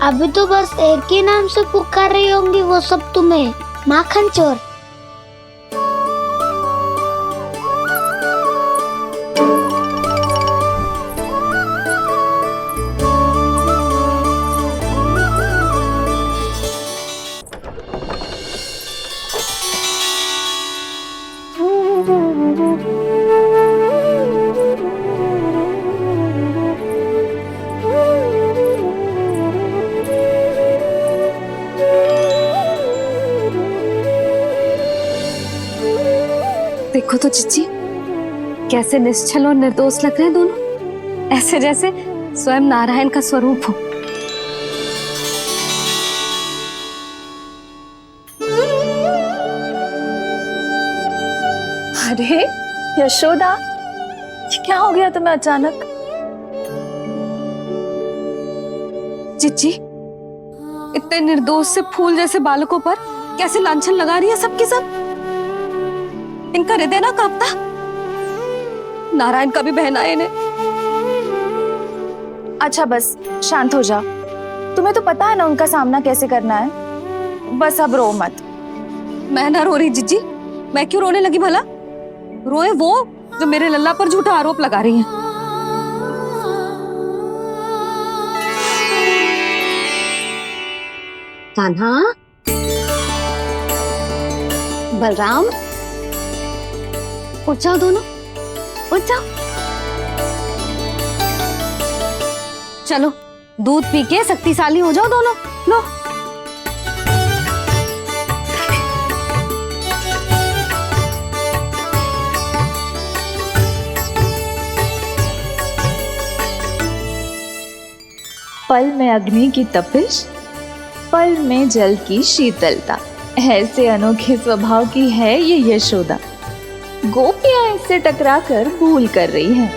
S4: अभी तो बस एक ही नाम से पुकार रही होंगी वो सब तुम्हें, माखन चोर।
S2: देखो तो चिच्ची, कैसे निश्चल और निर्दोष लग रहे हैं दोनों, ऐसे जैसे स्वयं नारायण का स्वरूप हो।
S3: अरे यशोदा, ये क्या हो गया तुम्हें अचानक?
S2: चिच्ची, इतने निर्दोष से फूल जैसे बालकों पर कैसे लांछन लगा रही है सबकी सब। इनका हृदय ना कांपता? नारायण का भी बहना है इन्हें।
S3: अच्छा बस शांत हो जाओ, तुम्हें तो पता है ना उनका सामना कैसे करना है। बस अब रो मत।
S2: मैं ना रो रही जिज्जी, मैं क्यों रोने लगी भला? रोए वो जो मेरे लल्ला पर झूठा आरोप लगा रही हैं। कान्हा, बलराम, उठ जाओ दोनों, उठ जाओ। चलो दूध पी के शक्तिशाली हो जाओ दोनों। लो।
S10: पल में अग्नि की तपिश, पल में जल की शीतलता, ऐसे अनोखे स्वभाव की है ये यशोदा। गोपियां इससे टकराकर भूल कर रही हैं।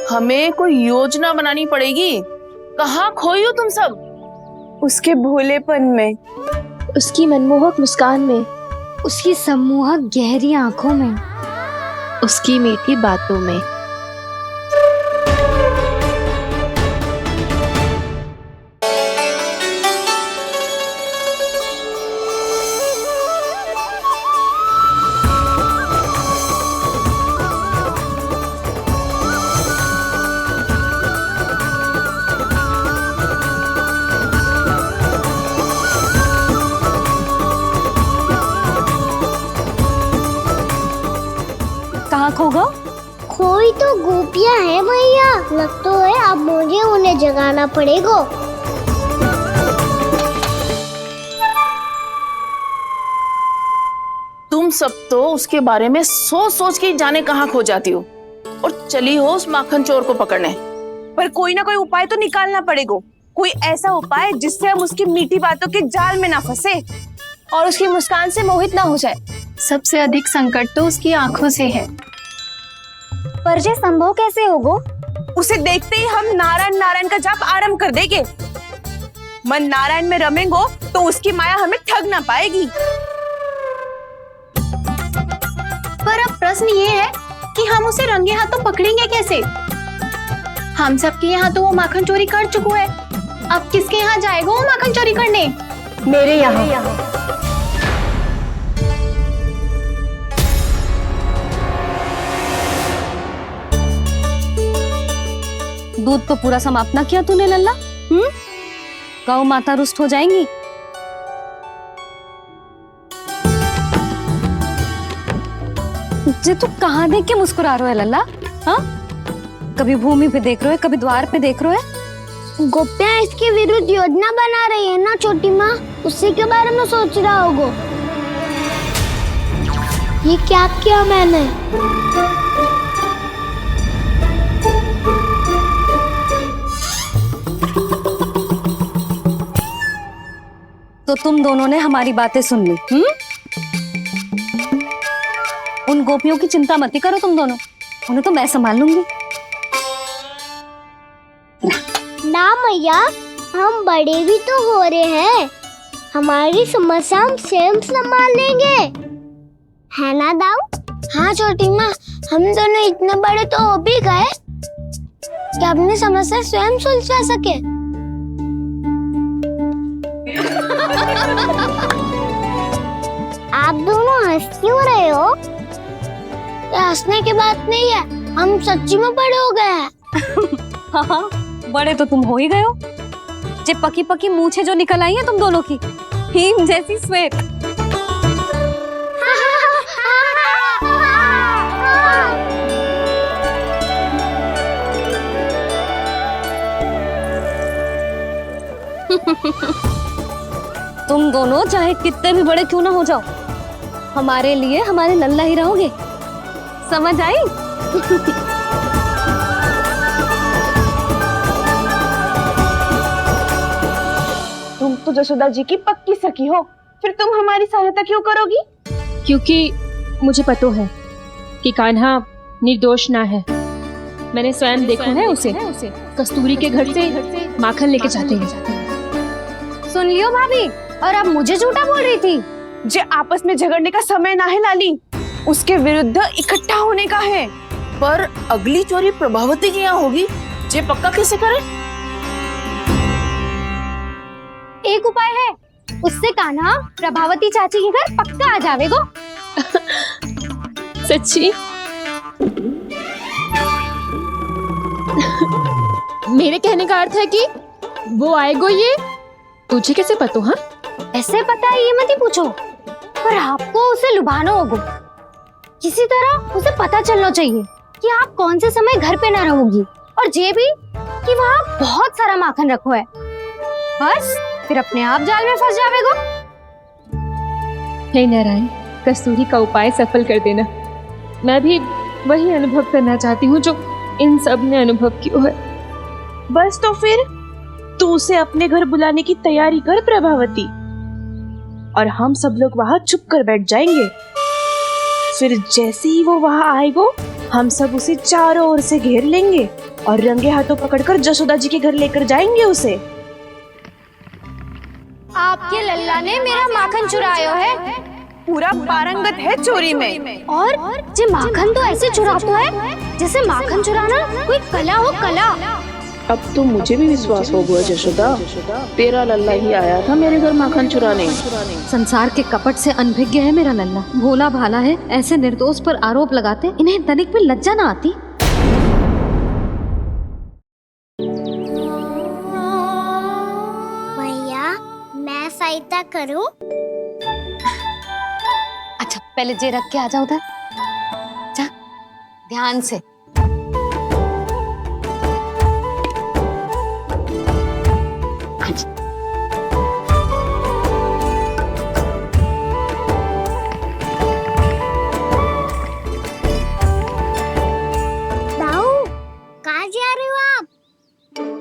S8: हमें कोई योजना बनानी पड़ेगी। कहाँ खोई हो तुम सब?
S5: उसके भोलेपन में,
S9: उसकी मनमोहक मुस्कान में,
S1: उसकी सम्मोहक गहरी आंखों में,
S9: उसकी मीठी बातों में।
S2: कहाँ खो गो?
S4: खोई तो गोपियां हैं भैया। लगता है अब मुझे उन्हें जगाना पड़ेगा।
S8: तुम सब तो उसके बारे में सोच सोच के जाने कहाँ खो जाती हो और चली हो उस माखन चोर को पकड़ने।
S5: पर कोई ना कोई उपाय तो निकालना पड़ेगा। कोई ऐसा उपाय जिससे हम उसकी मीठी बातों के जाल में ना फंसे और उसकी मुस्कान से मोहित ना हो जाए।
S9: सबसे अधिक संकट तो उसकी आंखों से है।
S1: पर ये संभव कैसे होगो?
S5: उसे देखते ही हम नारायण नारायण का जाप आरंभ कर देंगे। मन नारायण में रमेंगो तो उसकी माया हमें ठग ना पाएगी।
S9: पर अब प्रश्न ये है कि हम उसे रंगे हाथों पकड़ेंगे कैसे? हम सबके यहाँ तो वो माखन चोरी कर चुका है। अब किसके यहाँ जाएगा वो माखन चोरी करने?
S1: मेरे यहाँ।
S2: दूध तो पूरा समाप्त ना किया तूने लल्ला। गौ माता रुष्ट हो जाएंगी। जी तू कहाँ देख के मुस्कुरा रहे हो है लल्ला? हाँ, कभी भूमि पे देख रहे हो, कभी द्वार पे देख रहे हो।
S4: गोपियाँ इसके विरुद्ध योजना बना रही है ना छोटी माँ, उसी के बारे में सोच रहा होगा। ये क्या किया मैंने?
S2: तो तुम दोनों ने हमारी बातें सुन ली। उन गोपियों की चिंता मत करो तुम दोनों, उन्हें तो मैं संभाल लूंगी।
S4: ना मैया, हम बड़े भी तो हो रहे हैं, हमारी समस्या हम स्वयं संभाल लेंगे, है ना दाऊ? हाँ छोटी माँ, हम दोनों इतने बड़े तो हो भी गए कि अपनी समस्या स्वयं सुलझा सके। आप दोनों हंस क्यों रहे हो? ये हंसने की बात नहीं है, हम सच्ची में बड़े हो गए हैं।
S2: हाँ, बड़े तो तुम हो ही गए हो। जे पकी पकी मूछें जो निकल आई हैं तुम दोनों की, हिम जैसी श्वेत। तुम दोनों चाहे कितने भी बड़े क्यों ना हो जाओ, हमारे लिए हमारे लल्ला ही रहोगे, समझ आई?
S5: तुम तो जशोदा जी की पक्की सखी हो, फिर तुम हमारी सहायता क्यों करोगी?
S11: क्योंकि मुझे पता है कि कान्हा निर्दोष ना है। मैंने स्वयं देखा है उसे कस्तूरी के घर से माखन लेके जाते हैं।
S1: सुन लियो भाभी, और अब मुझे झूठा बोल रही थी।
S5: जे आपस में झगड़ने का समय ना है लाली, उसके विरुद्ध इकट्ठा होने का है।
S8: पर अगली चोरी प्रभावती की यहाँ होगी, जे पक्का कैसे करे?
S1: एक उपाय है, उससे कान्हा प्रभावती चाची के घर पक्का आ जावेगो।
S11: सच्ची? मेरे कहने का अर्थ है कि वो आएगो, ये तुझे कैसे पता? हाँ,
S1: ऐसे पता है ये मत ही पूछो, पर आपको उसे लुभाना होगा। किसी तरह उसे पता चलना चाहिए कि आप कौन से समय घर पे ना रहोगी, और ये भी कि वहाँ बहुत सारा माखन रखो है। बस फिर अपने आप जाल में फंस जावेगो।
S11: हे नारायण, कस्तूरी का उपाय सफल कर देना। मैं भी वही अनुभव करना चाहती हूँ जो इन सब ने अनुभव किया है।
S5: बस तो फिर तू उसे अपने घर बुलाने की तैयारी कर प्रभावती, और हम सब लोग वहाँ चुप कर बैठ जाएंगे। फिर जैसे ही वो वहाँ आएगो, हम सब उसे चारों ओर से घेर लेंगे और रंगे हाथों पकड़कर जशोदा जी के घर लेकर जाएंगे उसे।
S1: आपके लल्ला ने मेरा माखन चुराया है,
S5: पूरा पारंगत है चोरी में।
S1: और जे माखन तो ऐसे चुराता है जैसे माखन चुराना कोई कला हो, कला।
S8: अब तो मुझे भी विश्वास हो गया जशोदा, तेरा लल्ला ही आया था मेरे घर माखन चुराने।
S2: संसार के कपट से अनभिज्ञ है मेरा लल्ला, भोला भाला है। ऐसे निर्दोष पर आरोप लगाते इन्हें तनिक भी लज्जा ना आती।
S4: भैया, मैं सहायता करूं?
S2: अच्छा, पहले जे रख के आ जाओ उधर, जा ध्यान से।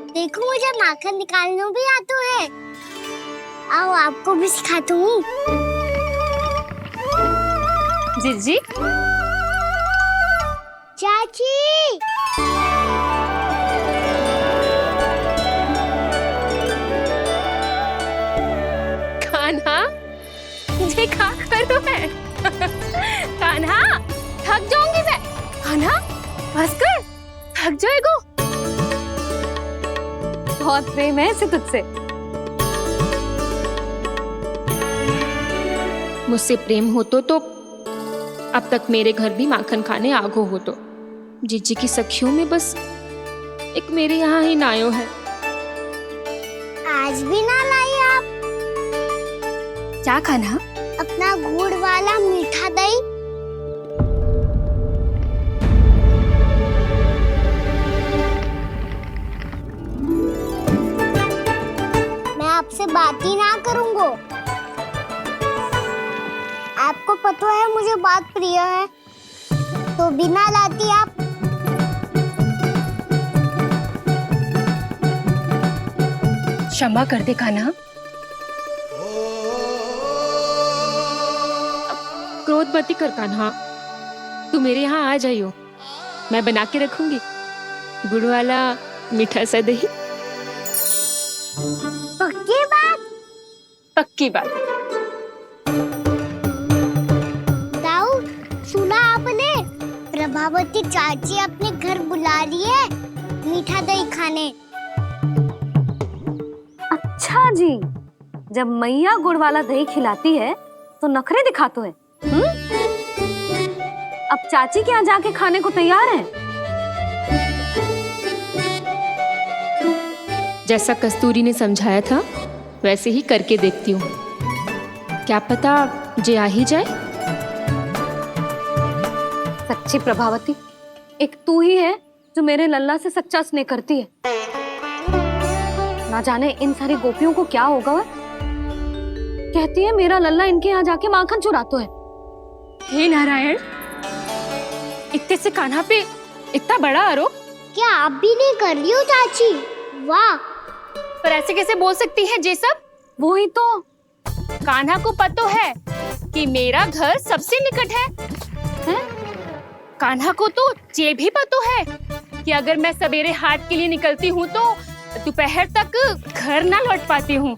S4: देखो, मुझे माखन निकालना भी आता है। आओ, आपको भी सिखाता हूँ।
S2: जीजी,
S4: चाची,
S11: कान्हा, मुझे क्या करो है? कान्हा, थक जाऊंगी मैं। कान्हा, बस कर, थक जाएगो।
S2: बहुत प्रेम है इसे तुझसे।
S11: मुझसे प्रेम होतो तो अब तक मेरे घर भी माखन खाने आगो होतो। जीजी की सखियों में बस एक मेरे यहाँ ही नायो है।
S4: आज भी ना लाई आप?
S11: क्या खाना?
S4: अपना गुड़ वाला मीठा दही। से बात ही ना करूँगा। आपको पता है मुझे बात प्रिय है, तो बिना लाती आप।
S11: क्षमा कर दे कान्हा। क्रोध मत कर कान्हा, तू मेरे यहाँ आ जाइयो, मैं बना के रखूंगी गुड़ वाला मीठा सा दही।
S4: पक्की बात?
S11: पक्की बात।
S4: दाऊ, सुना आपने? प्रभावती चाची अपने घर बुला रही है मीठा दही खाने।
S2: अच्छा जी, जब मैया गुड़ वाला दही खिलाती है तो नखरे दिखाते है। अब चाची के यहाँ जाके खाने को तैयार है।
S11: जैसा कस्तूरी ने समझाया था वैसे ही करके देखती हूँ, क्या पता जे आ ही जाए।
S2: सच्ची प्रभावती, एक तू ही है जो मेरे लल्ला से सच्चा स्नेह करती है। ना जाने इन सारी गोपियों को क्या होगा। वह कहती है मेरा लल्ला इनके यहाँ जाके माखन चुराता है।
S11: हे नारायण, इतने से कान्हा पे इतना बड़ा आरोप।
S4: क्या आप भी नहीं कर रही हो चाची? वाह!
S11: पर ऐसे कैसे बोल सकती है जे सब?
S2: वो ही तो,
S11: कान्हा को पता है कि मेरा घर सबसे निकट है? कान्हा को तो ये भी पता है कि अगर मैं सवेरे हाट के लिए निकलती हूँ तो दोपहर तक घर ना लौट पाती हूँ।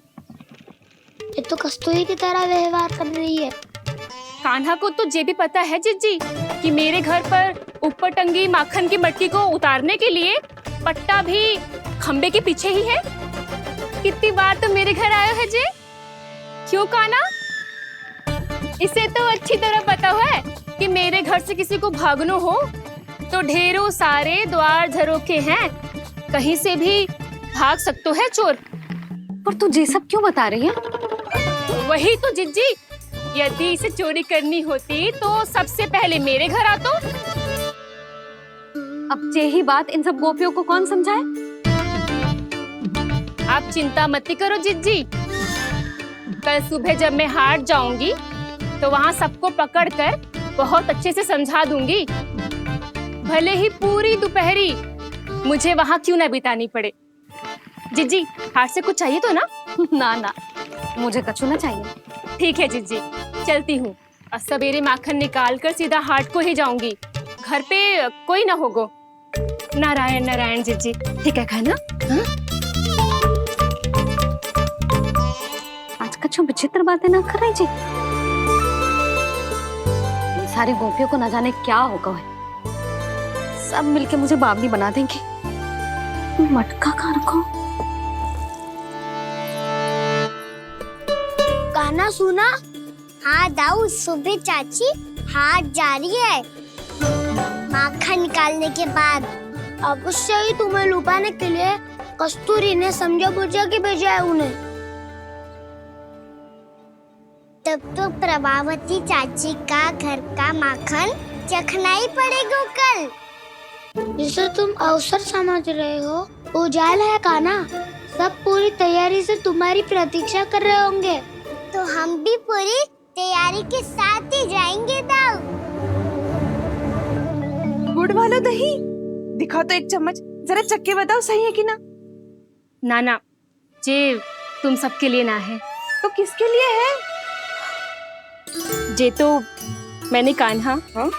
S4: ये तो कस्तूरी की तरह व्यवहार कर रही है।
S11: कान्हा को तो ये भी पता है जीजी कि मेरे घर पर ऊपर टंगी माखन की मटकी को उतारने के लिए पट्टा भी खंबे के पीछे ही है। कितनी बार तो मेरे घर आया है जी। क्यों कान्हा? इसे तो अच्छी तरह पता है कि मेरे घर से किसी को भागना हो तो ढेरों सारे द्वार झरोखे हैं, कहीं से भी भाग सकते है चोर।
S2: पर तू ये सब क्यों बता रही है?
S11: वही तो जिज्जी, यदि इसे चोरी करनी होती तो सबसे पहले मेरे घर आतो।
S2: अब यही बात इन सब गोपियों को कौन समझाए?
S11: आप चिंता मत करो जिज्जी, कल सुबह जब मैं हाट जाऊंगी तो वहाँ सबको पकड़कर बहुत अच्छे से समझा दूंगी, भले ही पूरी दोपहरी मुझे वहाँ क्यों ना बितानी पड़े। जिज्जी, हाट से कुछ चाहिए तो ना?
S2: ना ना, मुझे कछु ना चाहिए।
S11: ठीक है जिज्जी, चलती हूँ। और सवेरे माखन निकाल कर सीधा हाट को ही जाऊंगी, घर पे कोई ना होगो। नारायण नारायण जिज्जी, ठीक है खाना? हाँ?
S2: आज कछु विचित्र बातें ना कर रही जी। सारी गोपियों को न जाने क्या होगा है। सब मिलके मुझे बावली बना देंगे। मटका कहाँ रखो?
S4: गाना सुना? हाँ दाऊ, सुबह चाची हाट जा रही है माखन निकालने के बाद। अवश्य ही तुम्हें लुभाने के लिए कस्तूरी ने समझा बुझा के भेजा है उन्हें। तब तो प्रभावती चाची का घर का माखन चखना ही पड़ेगा कल। जिसे तुम अवसर समझ रहे हो, उजाला है कान्हा। सब पूरी तैयारी से तुम्हारी प्रतीक्षा कर रहे होंगे। तो हम भी पूरी तैयारी के साथ ही जाएंगे दाऊ।
S5: गुड़ वाला दही दिखाओ तो एक चम्मच, जरा चख के बताओ सही है कि ना।
S11: नाना, जे तुम सबके लिए ना है
S5: तो किसके लिए है?
S11: जे तो मैंने कान्हा।
S5: हाँ?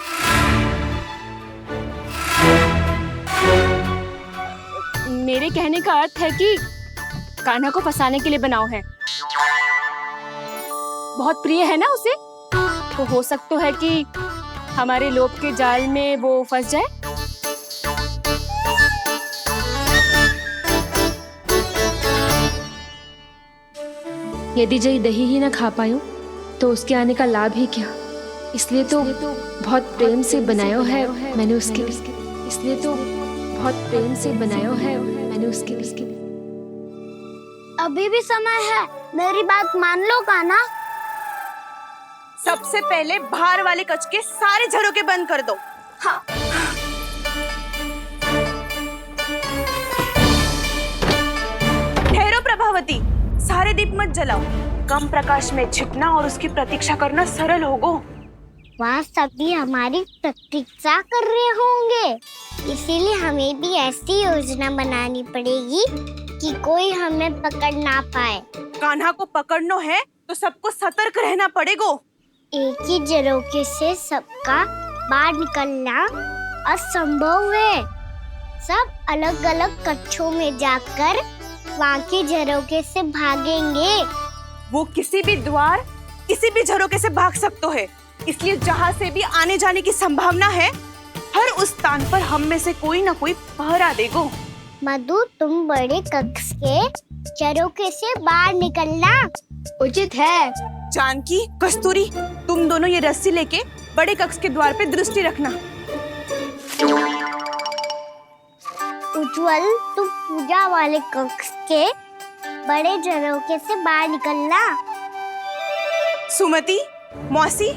S11: मेरे कहने का अर्थ है कि कान्हा को फंसाने के लिए बनाओ है। बहुत प्रिय है ना उसे, तो हो सकता है कि हमारे लोभ के जाल में वो फंस जाए। यदि जय दही ही ना खा पायूं तो उसके आने का लाभ ही क्या। इसलिए तो बहुत प्रेम से बनाया है मैंने उसके लिए। इसलिए तो बहुत प्रेम से बनाया है मैंने उसके लिए।
S4: अभी भी समय है, मेरी बात मान लो कान्हा।
S5: सबसे पहले बाहर वाले कच के सारे झरोके बंद कर दो। हाँ। ठहरो प्रभावती, सारे दीप मत जलाओ। कम प्रकाश में छिपना और उसकी प्रतीक्षा करना सरल होगो।
S4: वहाँ सभी हमारी प्रतीक्षा कर रहे होंगे, इसीलिए हमें भी ऐसी योजना बनानी पड़ेगी कि कोई हमें पकड़ ना पाए।
S5: कान्हा को पकड़ना है तो सबको सतर्क रहना पड़ेगा।
S4: एक ही झरोखे से सबका बाहर निकलना असंभव है। सब अलग अलग कक्षों में जाकर वहाँ के झरोखे से भागेंगे।
S5: वो किसी भी द्वार, किसी भी झरोखे से भाग सकते है, इसलिए जहाँ से भी आने जाने की संभावना है, हर उस स्थान पर हम में से कोई ना कोई पहरा देगो।
S4: मधु, तुम बड़े कक्ष के झरोखे से बाहर निकलना उचित है।
S5: जानकी, कस्तूरी, तुम दोनों ये रस्सी लेके बड़े कक्ष के द्वार पे दृष्टि रखना।
S4: उज्जवल, तुम पूजा वाले कक्ष के बड़े झरोखे से बाहर निकलना।
S5: सुमति, मौसी,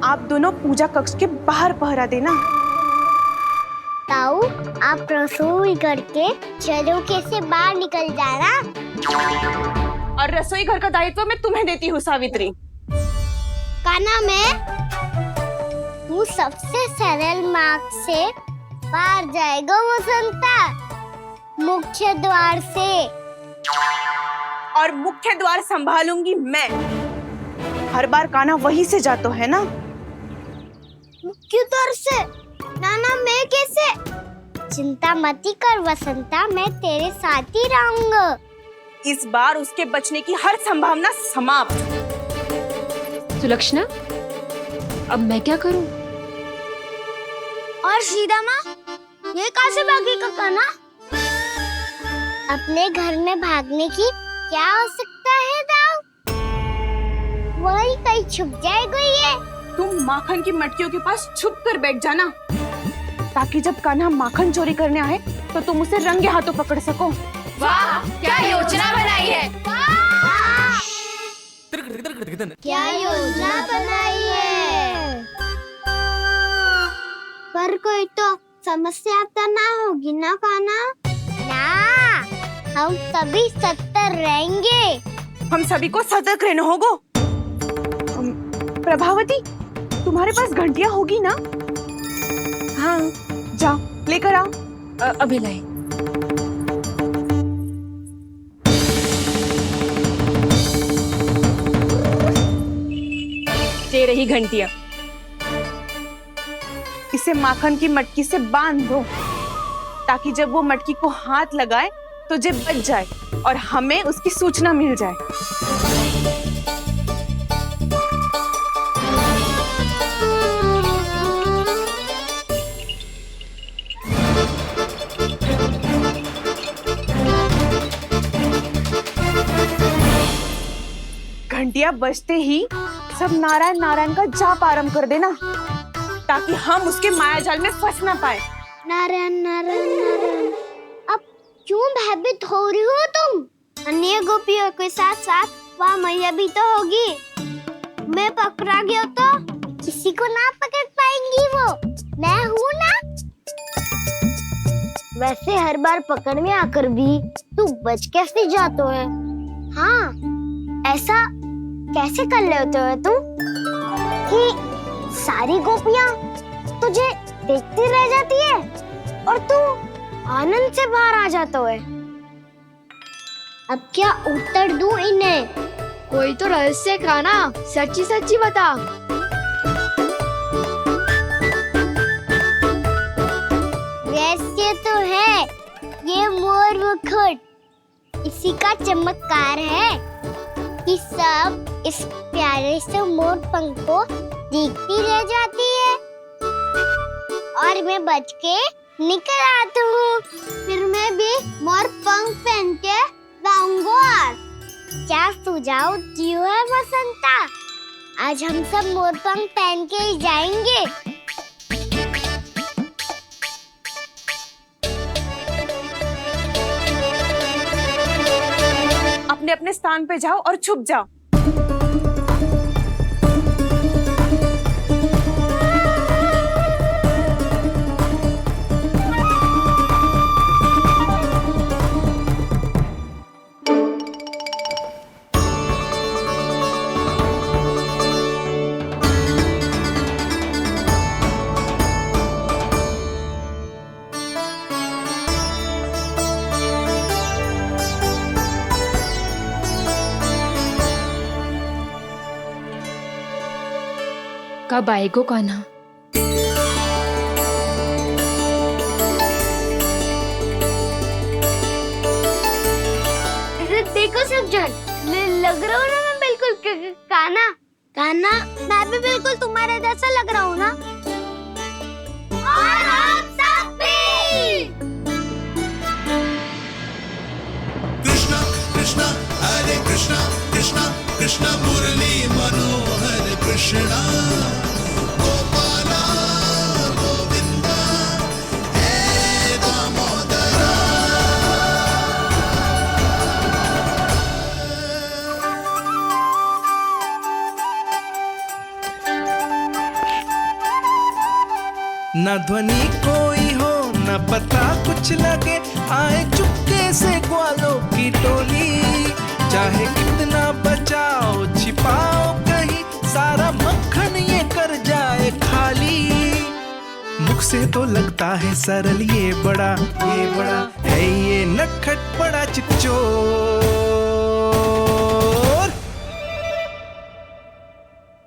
S5: आप दोनों पूजा कक्ष के बाहर पहरा देना।
S4: ताऊ, आप रसोई करके झरोखे से बाहर निकल जाना।
S5: और रसोई घर का दायित्व मैं तुम्हें देती हूँ सावित्री।
S4: कान्हा, मैं तू सबसे सरल मार्ग से बाहर जाएगा वसंता, मुख्य द्वार से।
S5: और मुख्य द्वार संभालूंगी मैं। हर बार कान्हा वहीं से जाता है ना।
S4: मुख्य द्वार से? नाना, मैं कैसे? चिंता मत कर वसंता, मैं तेरे साथ ही रहूंगा।
S5: इस बार उसके बचने की हर संभावना समाप्त।
S2: सुलक्षणा, अब मैं क्या करूं?
S4: और सीधा माँ, ये कहाँ से भागेगा कान्हा? अपने घर में भागने की क्या हो सकता है दाऊ? वही कहीं छुप जाएगा ये।
S5: तुम माखन की मटकियों के पास छुप कर बैठ जाना, ताकि जब कान्हा माखन चोरी करने आए तो तुम उसे रंगे हाथों पकड़ सको।
S9: वाह, क्या योजना बनाई है।
S4: क्या योजना बनाई है? पर कोई तो समस्या तो ना होगी ना कान्हा? ना, हम सभी सतर्क रहेंगे।
S5: हम सभी को सतर्क रहना होगा। प्रभावती, तुम्हारे पास घंटियां होगी ना? हाँ, जाओ लेकर आओ।
S2: अभी लाई।
S5: ये रही घंटियां। इसे माखन की मटकी से बांध दो, ताकि जब वो मटकी को हाथ लगाए तो जे बच जाए और हमें उसकी सूचना मिल जाए। घंटियां बजते ही सब नारायण नारायण का जाप आरंभ कर देना, ताकि हम उसके मायाजाल में फंस ना पाए।
S4: नारायण नारायण नारायण। अब क्यों भयभीत हो रही हो तुम? अन्य गोपियों के साथ साथ वहाँ मैया भी तो होगी। मैं पकड़ा गया तो किसी को ना पकड़ पाएंगी वो। मैं हूँ ना। वैसे हर बार पकड़ में आकर भी तू बच कैसे जाता है? हाँ, ऐसा कैसे कर लेते हो तुम कि सारी गोपियाँ तुझे देखती रह जाती है और तू आनंद से बाहर आ जाता है? अब क्या उत्तर दूं इन्हें? कोई तो रहस्य खाना, सच्ची सच्ची बता। रहस्य तो है, ये मोर मुकुट इसी का चमत्कार है कि सब इस प्यारे से मोर पंख को देखती रह जाती है और मैं बच के निकल आता हूँ। फिर मैं भी मोर पंख पहन के गाऊंगा। क्या सुझाव दियो है वसंता? आज हम सब मोर पंख पहन के ही जाएंगे।
S5: अपने अपने स्थान पे जाओ और छुप जाओ।
S11: कब आएगो कान्हा?
S4: देखो सब जन, लग रहा हूँ ना मैं बिल्कुल कान्हा। कान्हा, मैं भी बिल्कुल तुम्हारे जैसा लग रहा हूँ ना? और हम सब भी।
S6: कृष्णा कृष्णा हरे कृष्णा कृष्णा कृष्णा मुरली मनोहर कृष्णा गोपाला गोविंदा हे दामोदरा। न ध्वनि कोई हो न पता कुछ लगे, आए चुपके से ग्वालों की टोली। चाहे कितना बचाओ छिपाओ कहीं, सारा मक्खन ये कर जाए खाली। मुख से तो लगता है सरल ये बड़ा है ये नटखट बड़ा चिकचोर।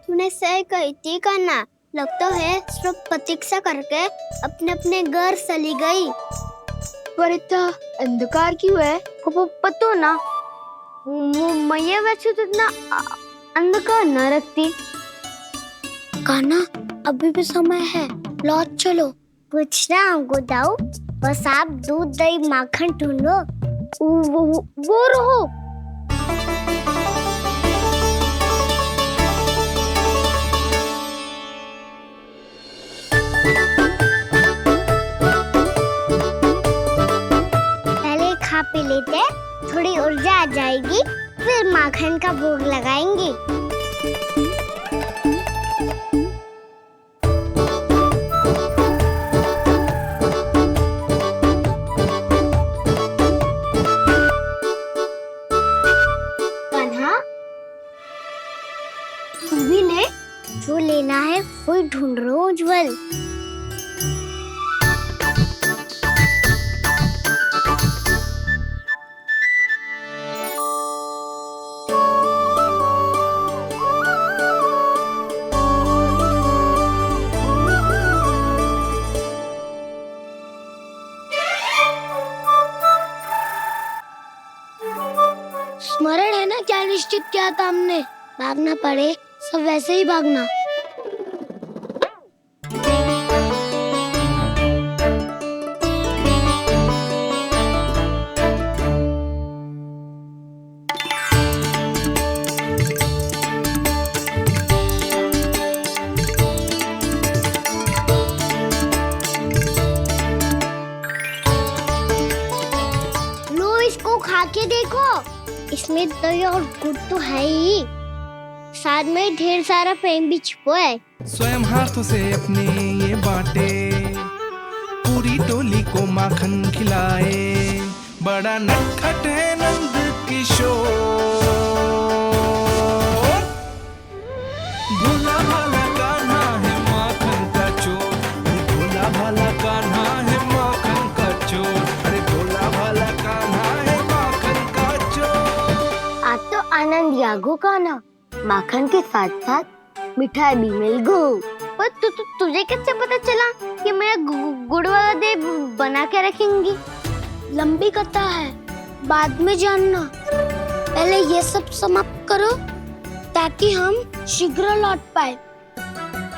S4: तूने सही कही थी कान्हा, लगता है सिर्फ प्रतीक्षा करके अपने अपने घर चली गई। पर इतना अंधकार क्यों है? पतो ना, मैं वैसे तो इतना अंधकार न रखती। कान्हा, अभी भी समय है, लौट चलो। कुछ ना हमको दाऊ, बस आप दूध दही माखन ढूंढो। वो रहो। खा पी लेते, थोड़ी ऊर्जा आ जाएगी, फिर माखन का भोग लगाएंगे। कान्हा, तू भी ले, जो लेना है वो ढूंढ रहा हूँ उज्जवल। स्मरण है ना क्या निश्चित किया था हमने? भागना पड़े सब वैसे ही भागना। लो इसको खा के देखो, इसमें दही और गुड़ तो है ही, साथ में ढेर सारा प्रेम भी छिपा है।
S6: स्वयं हाथों से अपने ये बांटे, पूरी टोली को माखन खिलाए। बड़ा नटखट है नंद किशोर, भोला भाला कान्हा है माखन का चोर। भोला भाला कान्हा है माखन का चोर। अरे भोला भाला कान्हा है माखन का चोर।
S4: आज तो आनंद यागो कान्हा, माखन के साथ साथ मिठाई भी मिल गई। पर तुझे कैसे पता चला कि मैं गुड़ वाला देव बना के रखेंगी? लंबी कथा है, बाद में जानना। पहले ये सब समाप्त करो ताकि हम शीघ्र लौट पाए।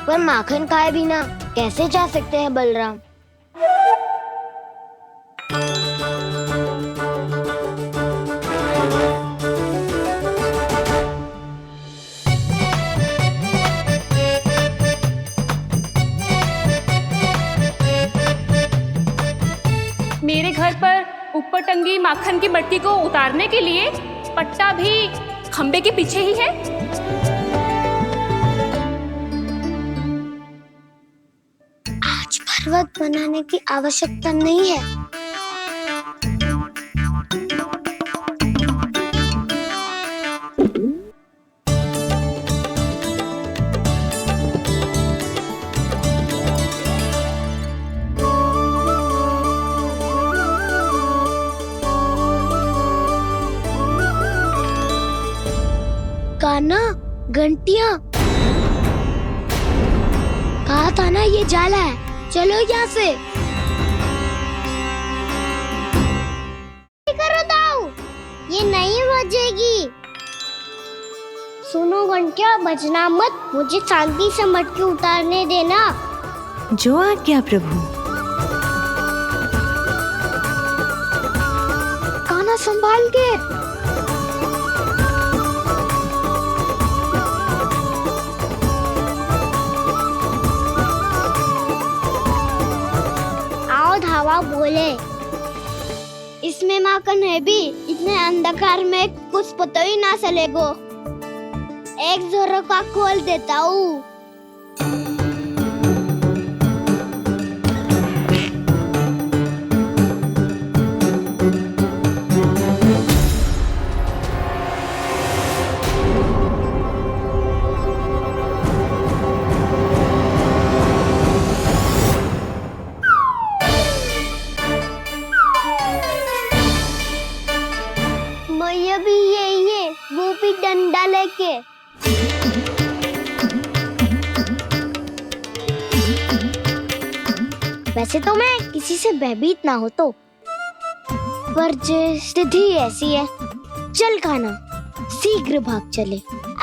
S4: पर माखन खाए बिना कैसे जा सकते हैं बलराम?
S11: मेरे घर पर ऊपर टंगी माखन की मटकी को उतारने के लिए पट्टा भी खंबे के पीछे ही है।
S4: आज पर्वत बनाने की आवश्यकता नहीं है। कान्हा, घंटियां। कहा था ना ये जाला है, चलो यहाँ से। करो दाऊ, ये नहीं बजेगी। सुनो घंटिया, बजना मत, मुझे शांति से मटकी उतारने देना।
S12: जो आज्ञा प्रभु।
S3: कान्हा संभाल के।
S4: आओ धावा बोले, इसमें माखन है भी, इतने अंधकार में कुछ पता ही ना चलेगो। एक जोरों का खोल देता हूँ। मैया भी यही है, वो भी डंडा लेके। वैसे तो मैं किसी से भयभीत ना हो तो, पर स्थिति ऐसी है। चल कान्हा, शीघ्र भाग चले।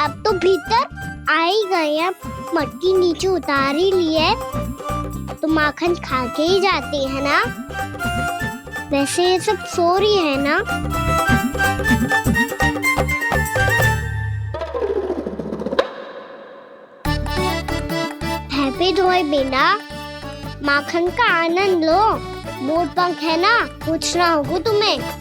S4: अब तो भीतर आ ही गए हैं, मटकी नीचे उतार ही लिए, तो माखन खा के ही जाते हैं ना। वैसे ये सब सो रही है ना। हैप्पी धोए बिना माखन का आनंद लो। मोर पंख है ना, पूछना होगा तुम्हें।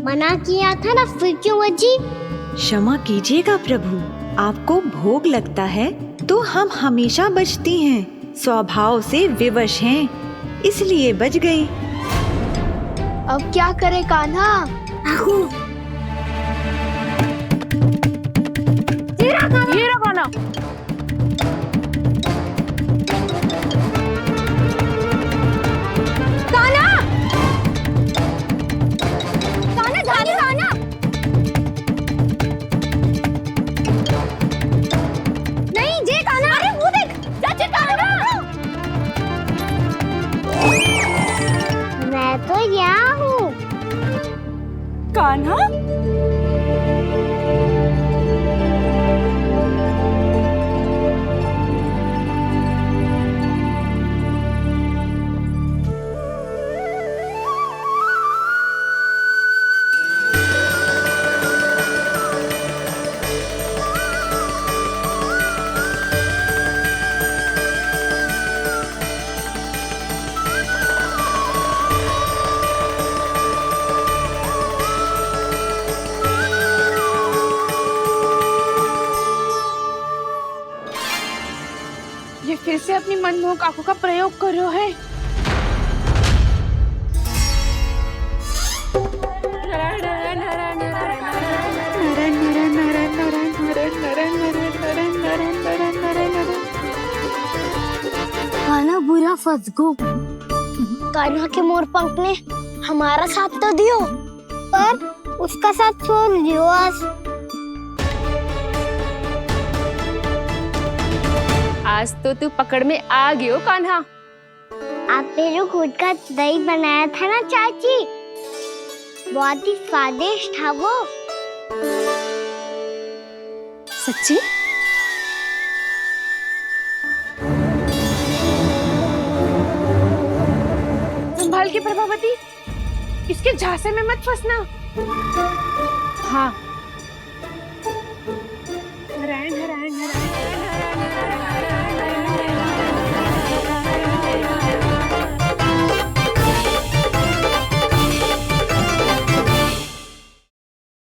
S4: मना किया था ना, फिर क्यों बजी?
S12: क्षमा कीजिएगा प्रभु, आपको भोग लगता है तो हम हमेशा बजती हैं, स्वभाव से विवश हैं, इसलिए बज गई।
S3: अब क्या करे कान्हा?
S5: ये रहा कान्हा।
S4: मैं तो यहाँ हूँ।
S5: कान्हा, ये फिर से अपनी मनमोहक आंखों का प्रयोग कर रहे है।
S4: कान्हा बुरा फंस गो। कान्हा के मोर पंख ने हमारा साथ तो दियो, पर उसका साथ छोड़ दियो
S11: आज तो तू पकड़ में आ गयो कान्हा।
S4: आपने जो खुद का दही बनाया था ना चाची, बहुत ही स्वादिष्ट था वो।
S11: सच्ची?
S5: संभाल के प्रभावती, इसके झांसे में मत फंसना। हाँ, नारायण